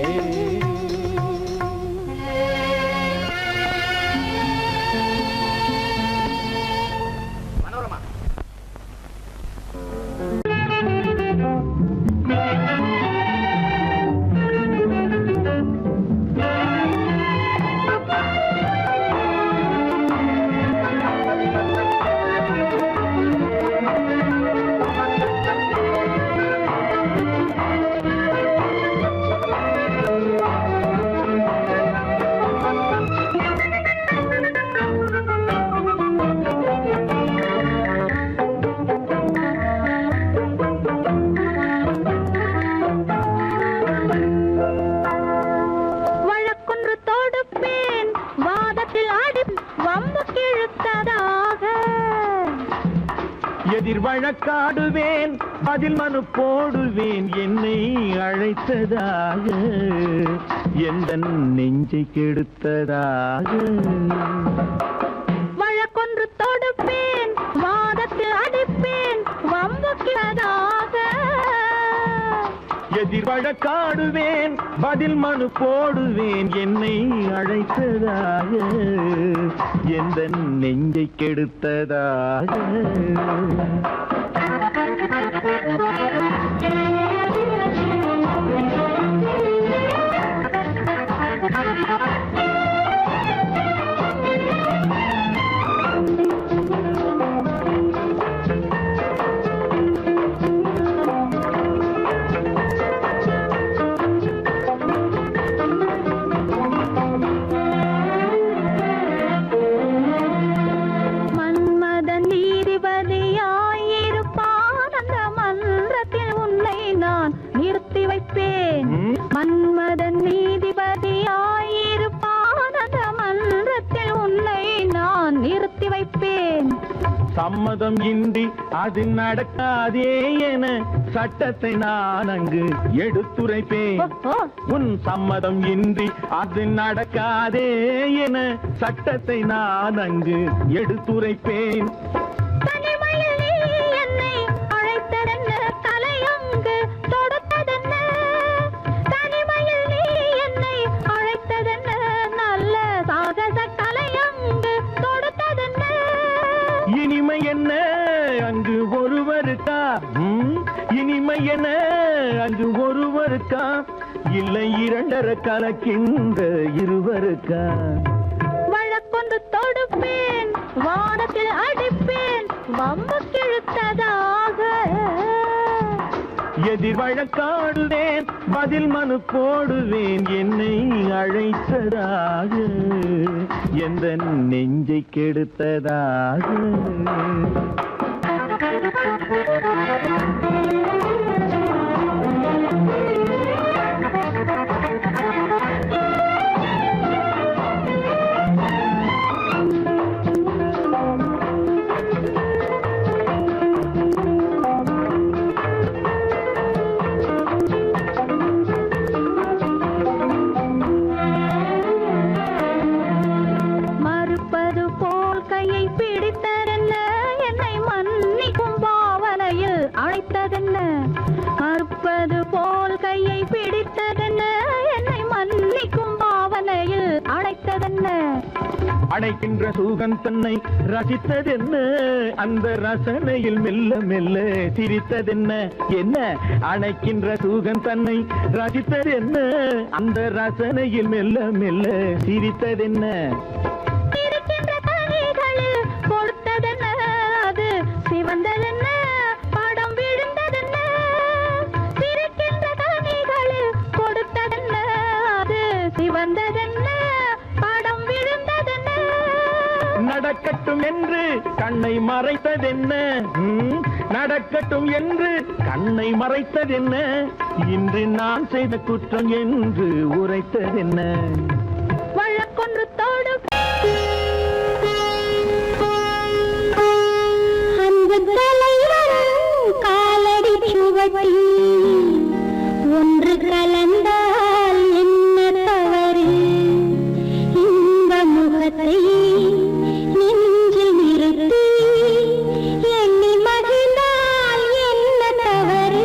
எதிர் வழக்காடுவேன் அதில் மனு போடுவேன் என்னை அழைத்ததாக எந்த நெஞ்சை கெடுத்ததாக வழக்கொன்று தொடுப்பேன் வாதத்தில் அடிப்பேன் வம்புக்கிறதாக எதிர் வழக்காடுவேன் பதில் மனு போடுவேன் என்னை அழைத்ததாக எந்த நெஞ்சை கெடுத்ததாக மன்மதன் நீதிபதியாயிருப்பான் அந்த மன்றத்தில் உன்னை நான் நிறுத்தி வைப்பேன் சம்மதம் இன்றி அது நடக்காதே என சட்டத்தை நான் அங்கு எடுத்துரைப்பேன் உன் சம்மதம் இன்றி அது நடக்காதே என சட்டத்தை நான் அங்கு எடுத்துரைப்பேன் இனிமை என்ன அங்கு ஒருவருக்கா இனிமை என்ன அங்கு ஒருவருக்கா இல்லை இரண்டரை கலக்கின்ற இருவருக்கா வழக்கொன்று தொடுப்பேன் வானத்தில் அடிப்பேன் வம்புக்கிழுத்ததாக எதிர் வழக்காடுவேன் பதில் மனு போடுவேன் என்னை அழைத்ததாக எந்த நெஞ்சை கெடுத்ததாக மறுப்பது போல் கையை பிடித்ததென்ன என்னை மன்னிக்கும் பாவனையில் அழைத்ததென்ன அடைக்கின்ற சுகம் தன்னை ரசித்ததென்ன அந்த ரசனையில் மெல்ல மெல்ல சிரித்ததென்ன என்ன அணைக்கின்ற சுகம் தன்னை ரசித்ததென்ன அந்த ரசனையில் மெல்ல மெல்ல சிரித்ததென்ன இருக்கின்ற கனிகளில் கொடுத்ததென்ன அது சிவந்ததென்ன படம் விழுந்ததென்ன இருக்கின்ற கனிகளில் கொடுத்ததென்ன அது சிவந்ததென்ன படம் விழுந்ததென்ன நடக்கட்டும் என்று கண்ணை மறைத்ததென்ன நடக்கட்டும் என்று கண்ணை மறைத்ததென்ன இன்று நான் செய்த குற்றம் என்று உரைத்ததென்ன வழக்கொன்று தோடு அன்பு தலைவரும் காலடி சுவடி ஒன்று கலந்தால் என்ன தவறு இந்த முகத்தை நெஞ்சில் நிறுத்தி எண்ணி மகிழ்ந்தால் என்ன தவறு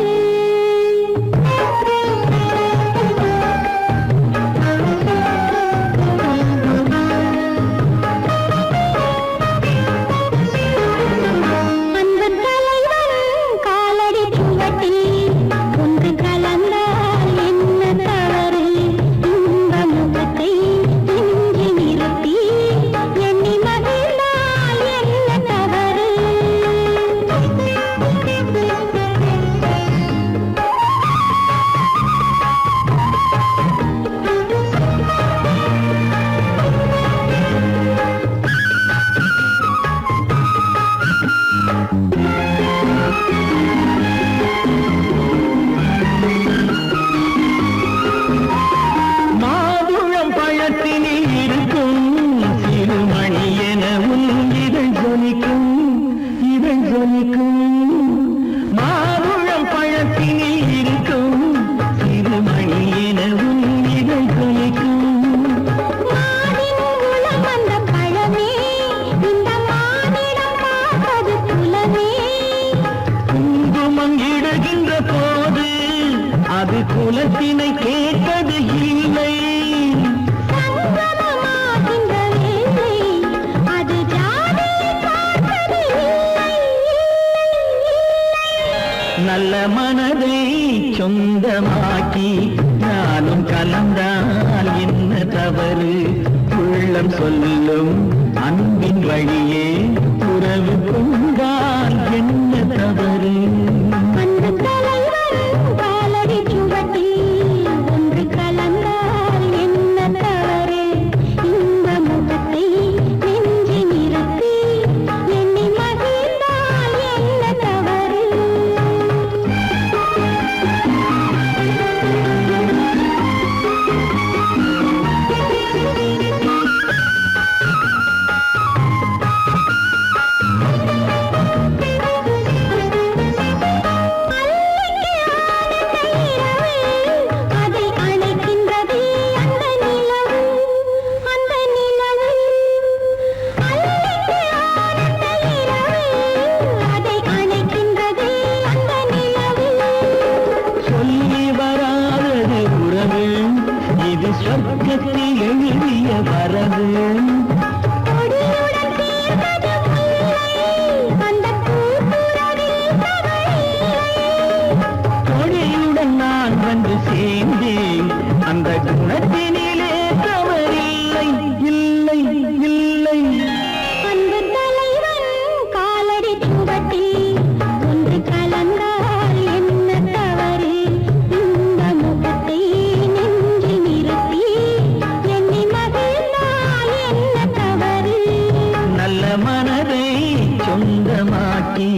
அன்பு தலைவரும் காலடி சுவட்டில் ஒன்று கலந்தால் என்ன தவறு இந்த முகத்தை நெஞ்சில் நிறுத்தி எண்ணி மகிழ்ந்தால் என்ன தவறு மாதுளம் பழத்தினில் இருக்கும் சிறுமணி எனவும் இதழ் ஜொலிக்கும் மாதுளம் பழத்தினில் இருக்கும் சிறுமணி எனவும் இதழ் ஜொலிக்கும் மானின் உளம் வந்த பழமே இந்த மானிடம் பார்ப்பது புலமே குங்குமம் இடுகின்ற போது அது குலத்தினை கேட்பது இல்லை சங்கமமாகின்ற வேளை அது ஜாதியை பார்ப்பது இல்லை நல்ல மனதை சொந்தமாக்கி நானும் கலந்தால் என்ன தவறு உள்ளம் சொல்லும் அன்பின் வழியே உறவு கொண்டால் என்ன தவறு அன்பு தலைவரும் காலடி சுவட்டில் ஒன்று கலந்தால் என்ன தவறு இந்த முகத்தை நெஞ்சில் நிறுத்தி எண்ணி மகிழ்ந்தால் என்ன தவறு அதை அணைக்கின்றது அந்த நிலவு அந்த நிலவு அல்லிக்கு ஆனந்த இரவு அதை அணைக்கின்றது அந்த நிலவு சொல்லி வராதது உறவு இது சொர்க்கத்தில் எழுதிய வரவு கொடியுடன் தீர்ந்தது முல்லை அந்த பூப்புறவில் தவறில்லை கொடியுடன் நான் வந்து சேர்ந்தேன் அந்த குணத்தினிலே தவறில்லை இல்லை இல்லை அன்பு தலைவன் காலடி சுவட்டில் ஒன்று கலந்தால் என்ன தவறு இந்த முகத்தை நெஞ்சில் நிறுத்தி எண்ணி மகிழ்ந்தால் என்ன தவறு நல்ல மனதை சொந்தமாக்கி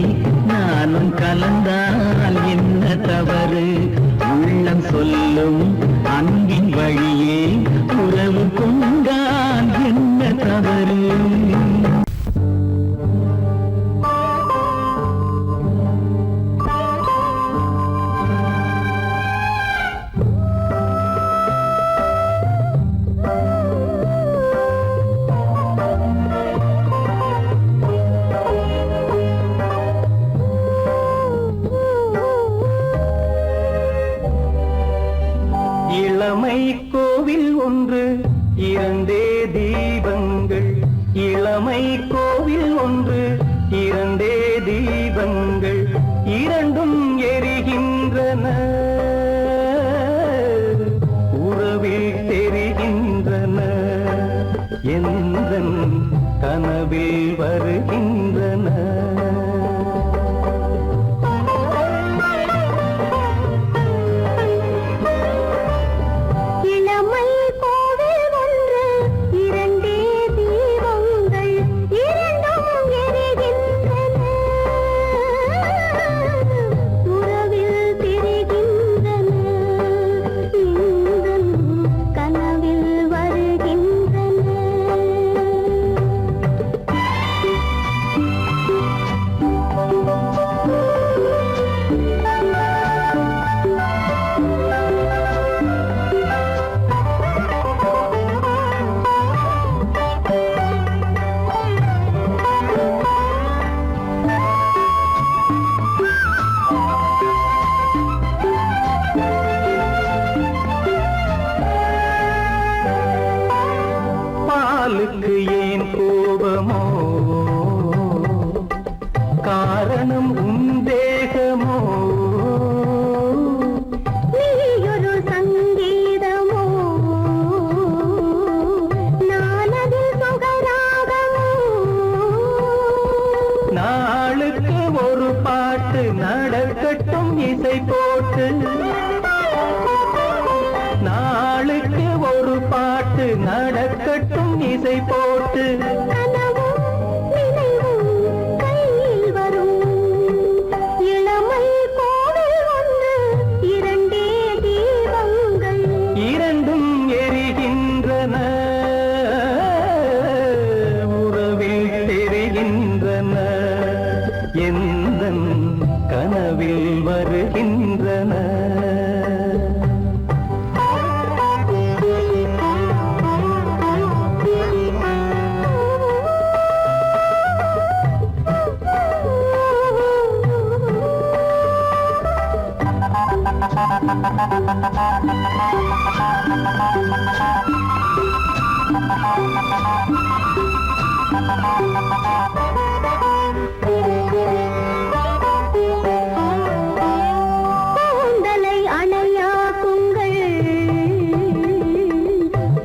நானும் கலந்தால் என்ன தவறு உள்ளம் சொல்லும் அன்பின் வழியே உறவு கொண்டால் என்ன தவறு இளமை கோவில் ஒன்று இரண்டே தீபங்கள் இளமை கோவில் ஒன்று இரண்டே தீபங்கள் இரண்டும் எரிகின்றன உறவில் தெரிகின்றன எந்தன் கனவில் வருகின்றன பாலுக்கு ஏன் கோபமோ காரணம் உந்தேகமோ நீயொரு சங்கீதமோ நானது சுகராகமோ நாளுக்கு ஒரு பாட்டு நடக்கட்டும் இசை போட்டு நாளுக்கு ஒரு பாட்டு நடக்கட்டும் இசை போட்டு கனவும் நினைவும் கையில் வரும் இளமை கோவில் ஒன்று இரண்டே தீபங்கள் இரண்டும் எரிகின்றன உறவில் தெரிகின்றன எந்தன் கனவில் வருகின்றன கூந்தலை அணையாக்குங்கள்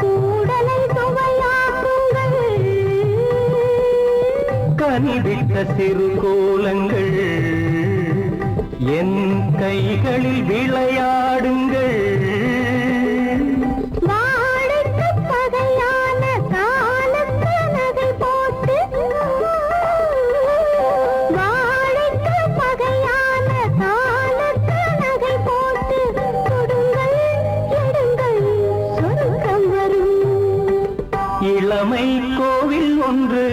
கூடலை சுவையாக்குங்கள் கனிவிட்ட சிறு கோலங்கள் என் கைகளில் விளையாடுங்கள் வாழைக்கு பகையான காலத்து நகை போட்டு வாழைக்கு பகையான காலத்து நகை போட்டு கொடுங்கள் எடுங்கள் சொர்க்கம் வரும் இளமை கோவில் ஒன்று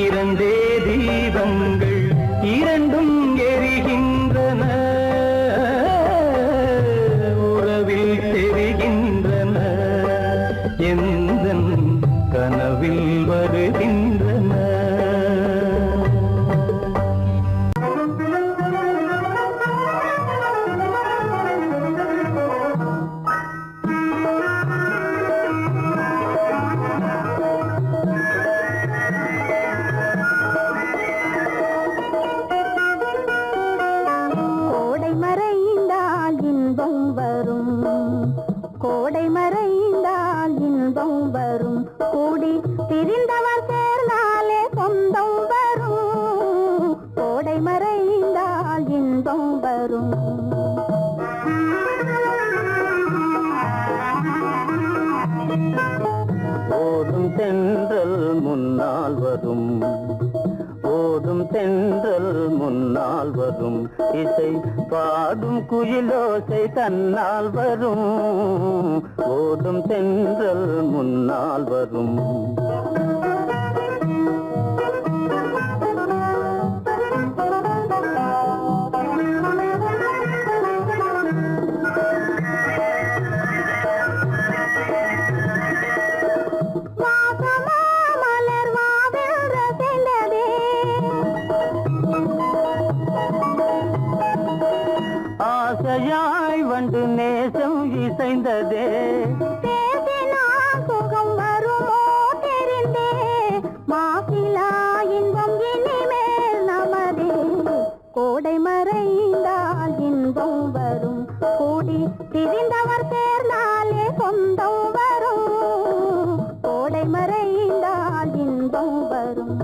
இரண்டே தீபங்கள் இரண்டும் எரிகின்றன உறவில் தெரிகின்றன எந்தன் கனவில் வருகின்றன கோடை மறைந்தால் இன்பம் வரும் கோடை மறைந்தால் இன்பம் வரும் கூடி பிரிந்தவர் சேர்ந்தாலே சொந்தம் வரும் கோடை மறைந்தால் இன்பம் வரும் ஓடும் தென்றல் முன்னால் வரும் ஓடும் தென்றல் முன்னால் வரும் இசை பாடும் குயிலோசை தன்னால் வரும் ஓடும் தென்றல் முன்னால் வரும் வாசமா மலர் வாவென்ற சென்றதே ஆசையாய் வண்டு நேசம் இசைந்ததே பேசினால் சுகம் வருமோ தெரிந்தே மாச பிரிந்தவர் சேர்ந்தாலே சொந்தம் வரும் கோடை மறைந்தால் இன்பம் வரும்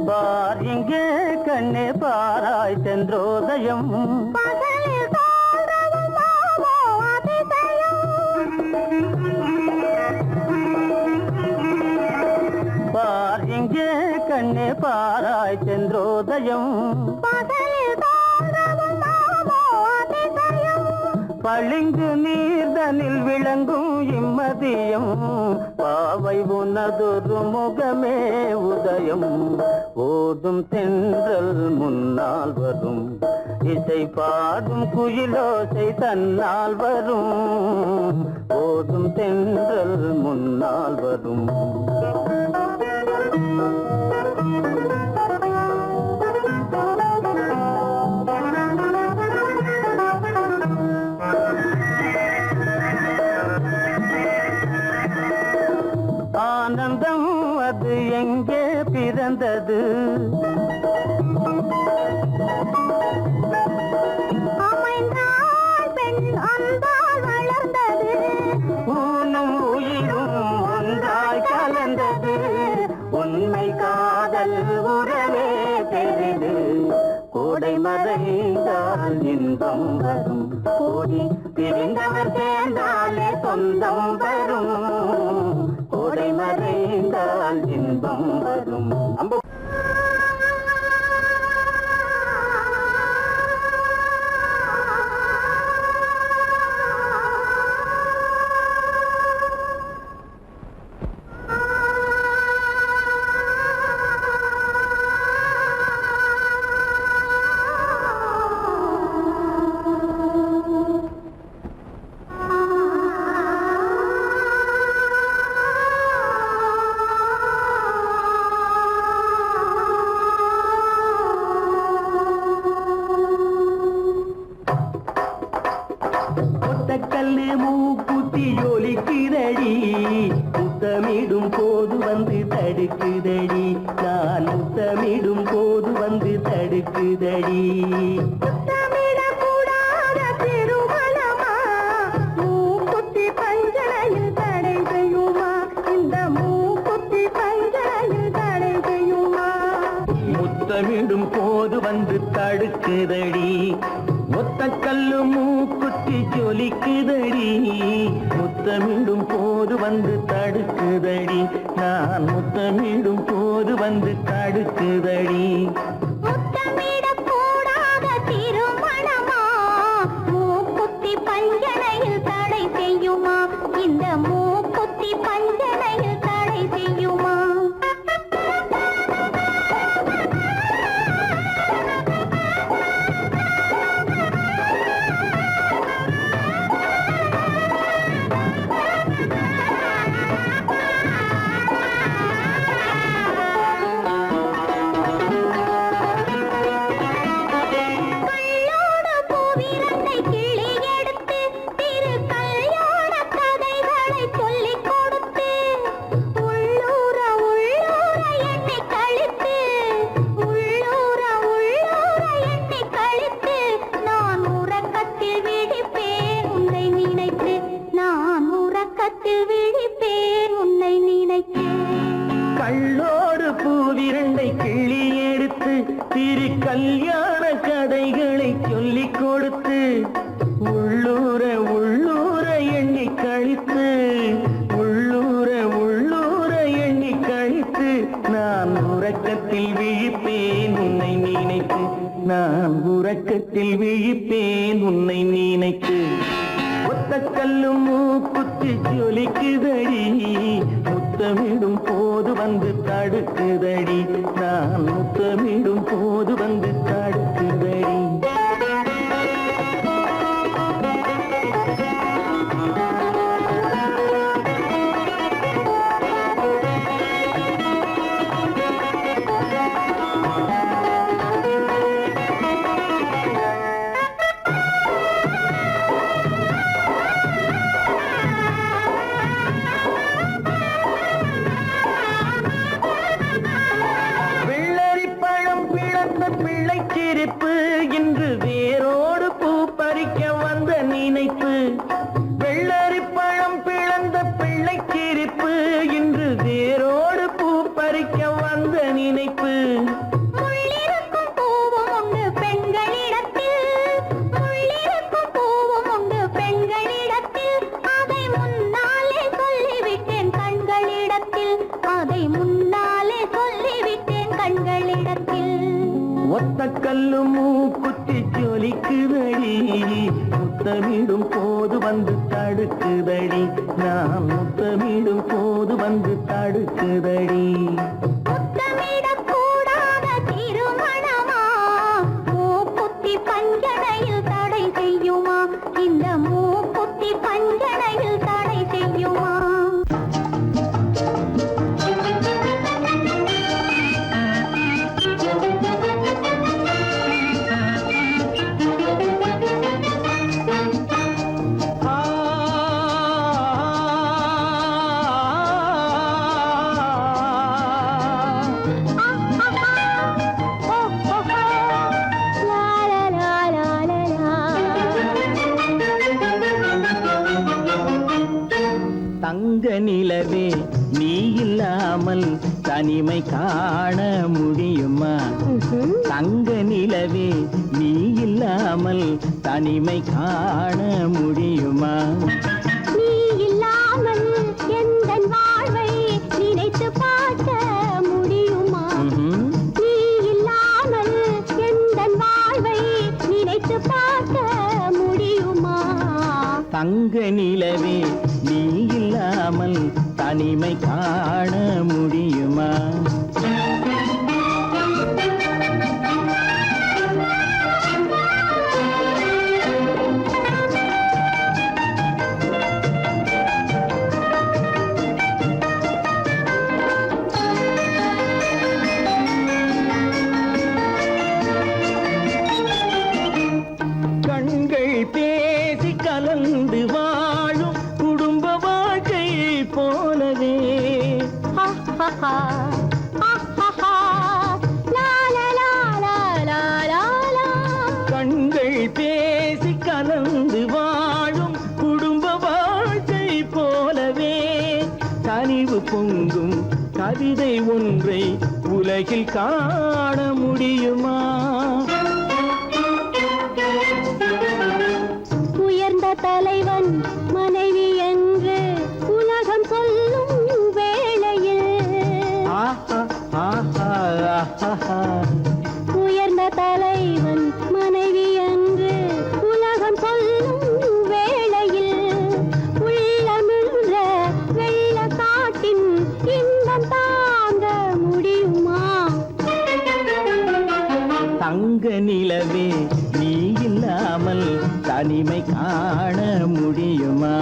பார் இங்கே கண்ணே பாராய் சென்றோதயம் பகலில் தோன்றவும் மாமோ அதிசயம் பார் இங்கே கண்ணே பாராய் சென்றோதயம் பகலில் தோன்றவும் மாமோ அதிசயம் பளிங்கு நீர்தனில் விளங்கும் இம்மதியம் பாவை உனதொரு முகமே உதயம் ஓடும் தென்றல் முன்னால் வரும் இசை பாடும் குயிலோசை தன்னால் வரும் ஓடும் தென்றல் முன்னால் வரும் ஆனந்தம் அது எங்கே பிறந்தது அமைந்தாள் பெண் அன்பால் வளர்ந்தது ஊனும் உயிரும் ஒன்றாய் கலந்தது உண்மை காதல் உறவே பெரிது கோடை மறைந்தால் இன்பம் வரும் கோடி பிரிந்தவர் சேர்ந்தாலே சொந்தம் வரும் கோடை மறைந்தால் இன்பம் வரும் கல்லு மூக்குத்தி ஒலிக்குதடி முத்தமிடும் போது வந்து தடுக்குதடி நான் முத்தமிடும் போது வந்து தடுக்குதடி முத்தமிடக்கூடாத திருமணமா மூக்குத்தி பஞ்சனையில் தடை செய்யுமா இந்த மூக்குத்தி பஞ்சனையில் தடை செய்யுமா முத்தமிடும் போது வந்து தடுக்குதடி ஒத்த கல்லு மூக்குத்தி ஜொலிக்குதடி முத்தமிடும் போது வந்து தடுக்குதடி நான் முத்தமிடும் போது வந்து தடுக்குதடி முத்தமிடக்கூடாத திருமணமா மூக்குத்தி பஞ்சனையில் தடை செய்யுமா இந்த மூக்குத்தி பஞ்சனையில் தடை செய்யுமா கள்ளோடு பூவிரண்டை கிள்ளி எடுத்து திரு கல்யாண கதைகளை சொல்லிக் கொடுத்து உள்ளூர உள்ளூர எண்ணி கழித்து உள்ளூர உள்ளூர எண்ணி கழித்து நான் உறக்கத்தில் விழிப்பேன் உன்னை நினைத்து நான் உறக்கத்தில் விழிப்பேன் உன்னை நினைத்து ஒத்த கல்லும் மூக்குத்தி ஜொலிக்குதடி முத்தமிடும் போது வந்து தடுக்குதடி நான் முத்தமிடும் போது வந்து தடுக்குதடி வெள்ளரி பழம் பிளந்த பிள்ளை சிரிப்பு இன்று வேரோடு பூ பறிக்க வந்த நினைப்பு முள்ளிருக்கும் பூவும் உண்டு பெண்களிடத்தில் முள்ளிருக்கும் பூவும் உண்டு பெண்களிடத்தில் அதை முன்னாலே சொல்லிவிட்டேன் கண்களிடத்தில் அதை முன்னாலே சொல்லிவிட்டேன் கண்களிடத்தில் ஒத்த கல்லு மூக்குத்தி ஜொலிக்குதடி முத்தமிடும் போது வந்து தடுக்குதடி நான் முத்தமிடும் போது வந்து தடுக்குதடி முத்தமிடக்கூடாத திருமணமா மூக்குத்தி பஞ்சனையில் தடை செய்யுமா இந்த மூக்குத்தி பஞ்சனையில் தடை செய்யுமா தங்க நிலவே நீ இல்லாமல் தனிமை காண முடியுமா தங்க நிலவே நீ இல்லாமல் தனிமை காண முடியுமா நீ இல்லாமல் எந்தன் வாழ்வை நினைத்து பார்க்க முடியுமா நீ இல்லாமல் எந்தன் வாழ்வை நினைத்து பார்க்க முடியுமா தங்க நிலவே நீ இல்லாமல் தனிமை காண முடியுமா கண்கள் பேசி கலந்து வாழும் குடும்ப வாழ்க்கை போலவே கண்கள் பேசி கலந்து வாழும் குடும்ப வாழ்க்கை போலவே கனிவு பொங்கும் கவிதை ஒன்றை உலகில் காண முடியுமா உயர்ந்த தலைவன் மனைவி என்று உலகம் சொல்லும் வேளையில் உயர்ந்த தலைவன் மனைவி என்று உலகம் சொல்லும் வேளையில் உள்ளமிழ்ற வெள்ள காட்டின் இன்பம் தாங்க முடியுமா தங்க நிலவே நீ இல்லாமல் தனிமை காண முடியுமா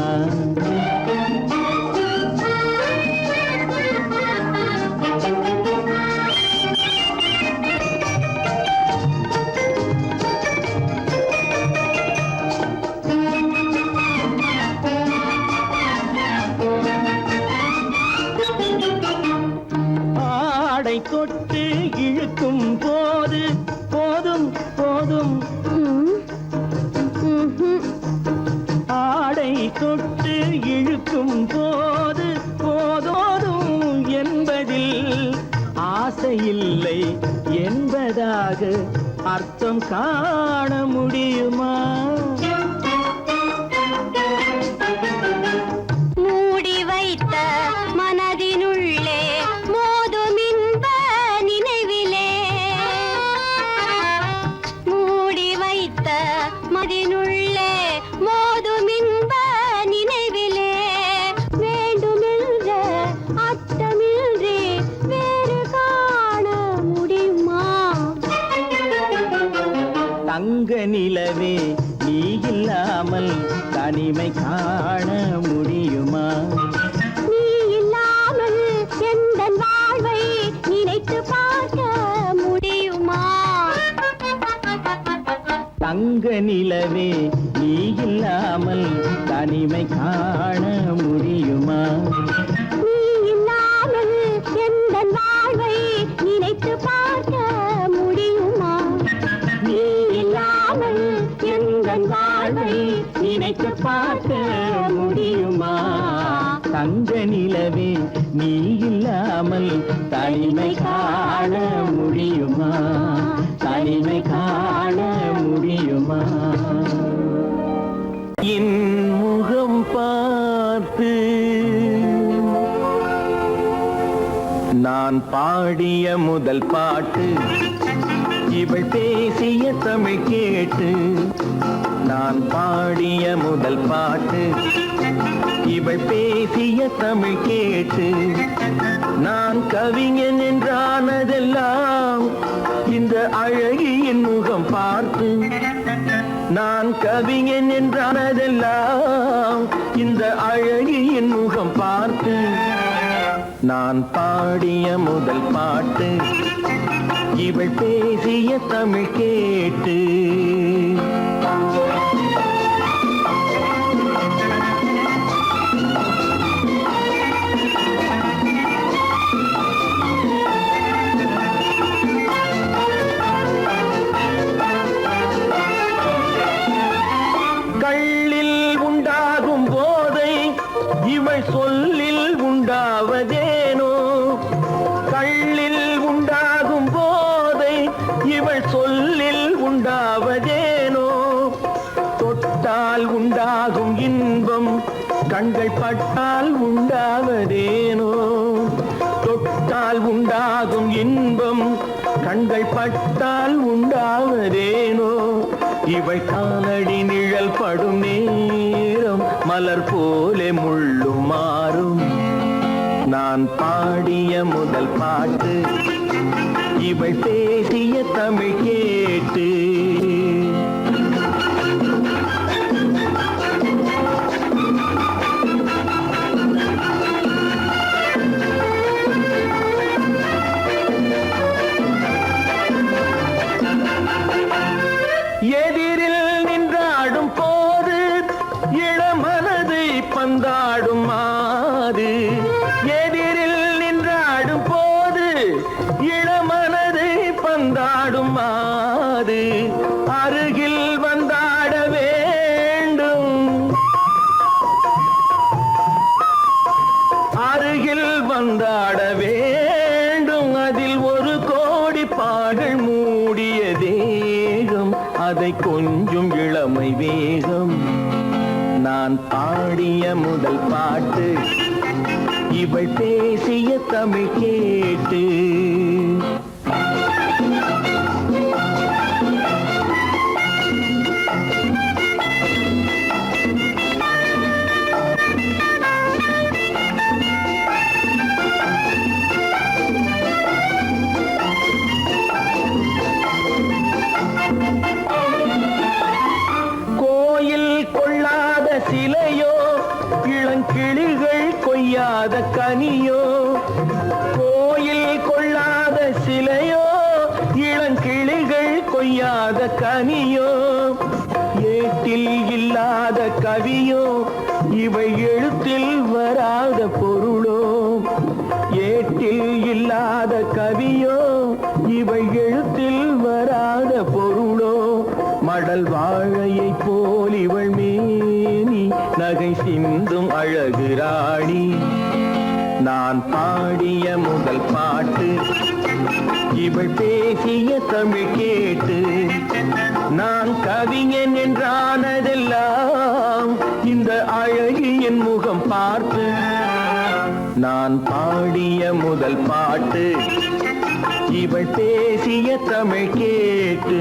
ஆடை தொட்டு இழுக்கும் போது போதும் போதும் ஆடை தொட்டு இழுக்கும் போது போதோதும் என்பதில் ஆசையில்லை என்பதாக அர்த்தம் காண முடியுமா மூடி வைத்த மனதினுள்ளே மோதும் இன்ப நினைவிலே மூடி வைத்த மனதினுள்ளே மோதும் இன்ப நினைவிலே வேண்டுமென்ற அர்த்தமின்றி வேறு காண முடியுமா தங்க நிலவே நீ இல்லாமல் தனிமை காண முடியுமா நீ இல்லாமல் எந்தன் வாழ்வை நினைத்து பார்க்க முடியுமா தங்க நிலவே நீ இல்லாமல் தனிமை காண முடியுமா நீ இல்லாமல் எந்தன் வாழ்வை நினைத்து பார்க்க முடியுமா நீ இல்லாமல் எந்தன் வாழ்வை நினைத்து பார்க்க முடியுமா தங்க நிலவே நீ இல்லாமல் தனிமை காண முடியுமா தனிமை காண முடியுமா என் முகம் பார்த்து நான் பாடிய முதல் பாட்டு இவள் பேசிய தமிழ் கேட்டு நான் பாடிய முதல் பாட்டு இவள் பேசிய தமிழ் கேட்டு நான் கவிஞன் என்றானதெல்லாம் இந்த அழகியின் முகம் பார்த்து நான் கவிஞன் என்றானதெல்லாம் இந்த அழகியின் முகம் பார்த்து நான் பாடிய முதல் பாட்டு இவள் பேசிய தமிழ் கேட்டு கள்ளில் உண்டாகும் போதை இவள் சொல்லில் உண்டாவதேனோ கள்ளில் உண்டாகும் போதை இவள் சொல்லில் உண்டாவதேனோ தொட்டால் உண்டாகும் இன்பம் கண்கள் பட்டால் உண்டாவதேனோ தொட்டால் உண்டாகும் இன்பம் கண்கள் பட்டால் உண்டாவதேனோ இவள் காலடி நிழல் படும் நேரம் மலர் போலே முள்ளும் மாறும் நான் பாடிய முதல் பாட்டு இவள் பேசிய தமிழ் கேட்டு எதிரில் நின்றாடும் போது இளமனதை பந்தாடும் மாது எதிரில் நின்றாடும் போது இளமனதை பந்தாடும் மாது அருகில் வந்தாட வேண்டும் அருகில் வந்தாட வேண்டும் அதில் ஒரு கோடி பாடல் மூடிய தேகம் அதை கொஞ்சம் இளமை வேகம் நான் பாடிய முதல் பாட்டு இவள் பேசிய தமிழ் கேட்டு சிலையோ இளங்கிளிகள் கொய்யாத கனியோ கோயில் கொள்ளாத சிலையோ இளங்கிளிகள் கொய்யாத கனியோ ஏட்டில் இல்லாத கவியோ இவை எழுத்தில் வராத பொருளோ ஏட்டில் இல்லாத கவியோ இவை எழுத்தில் வராத பொருளோ மடல் வாழையை போல் இவள் மேனி நகை சிந்தும் அழகு ராணி நான் பாடிய முதல் பாட்டு இவள் பேசிய தமிழ் கேட்டு நான் கவிஞன் என்றானதெல்லாம் இந்த அழகியின் முகம் பார்த்து நான் பாடிய முதல் பாட்டு இவள் பேசிய தமிழ் கேட்டு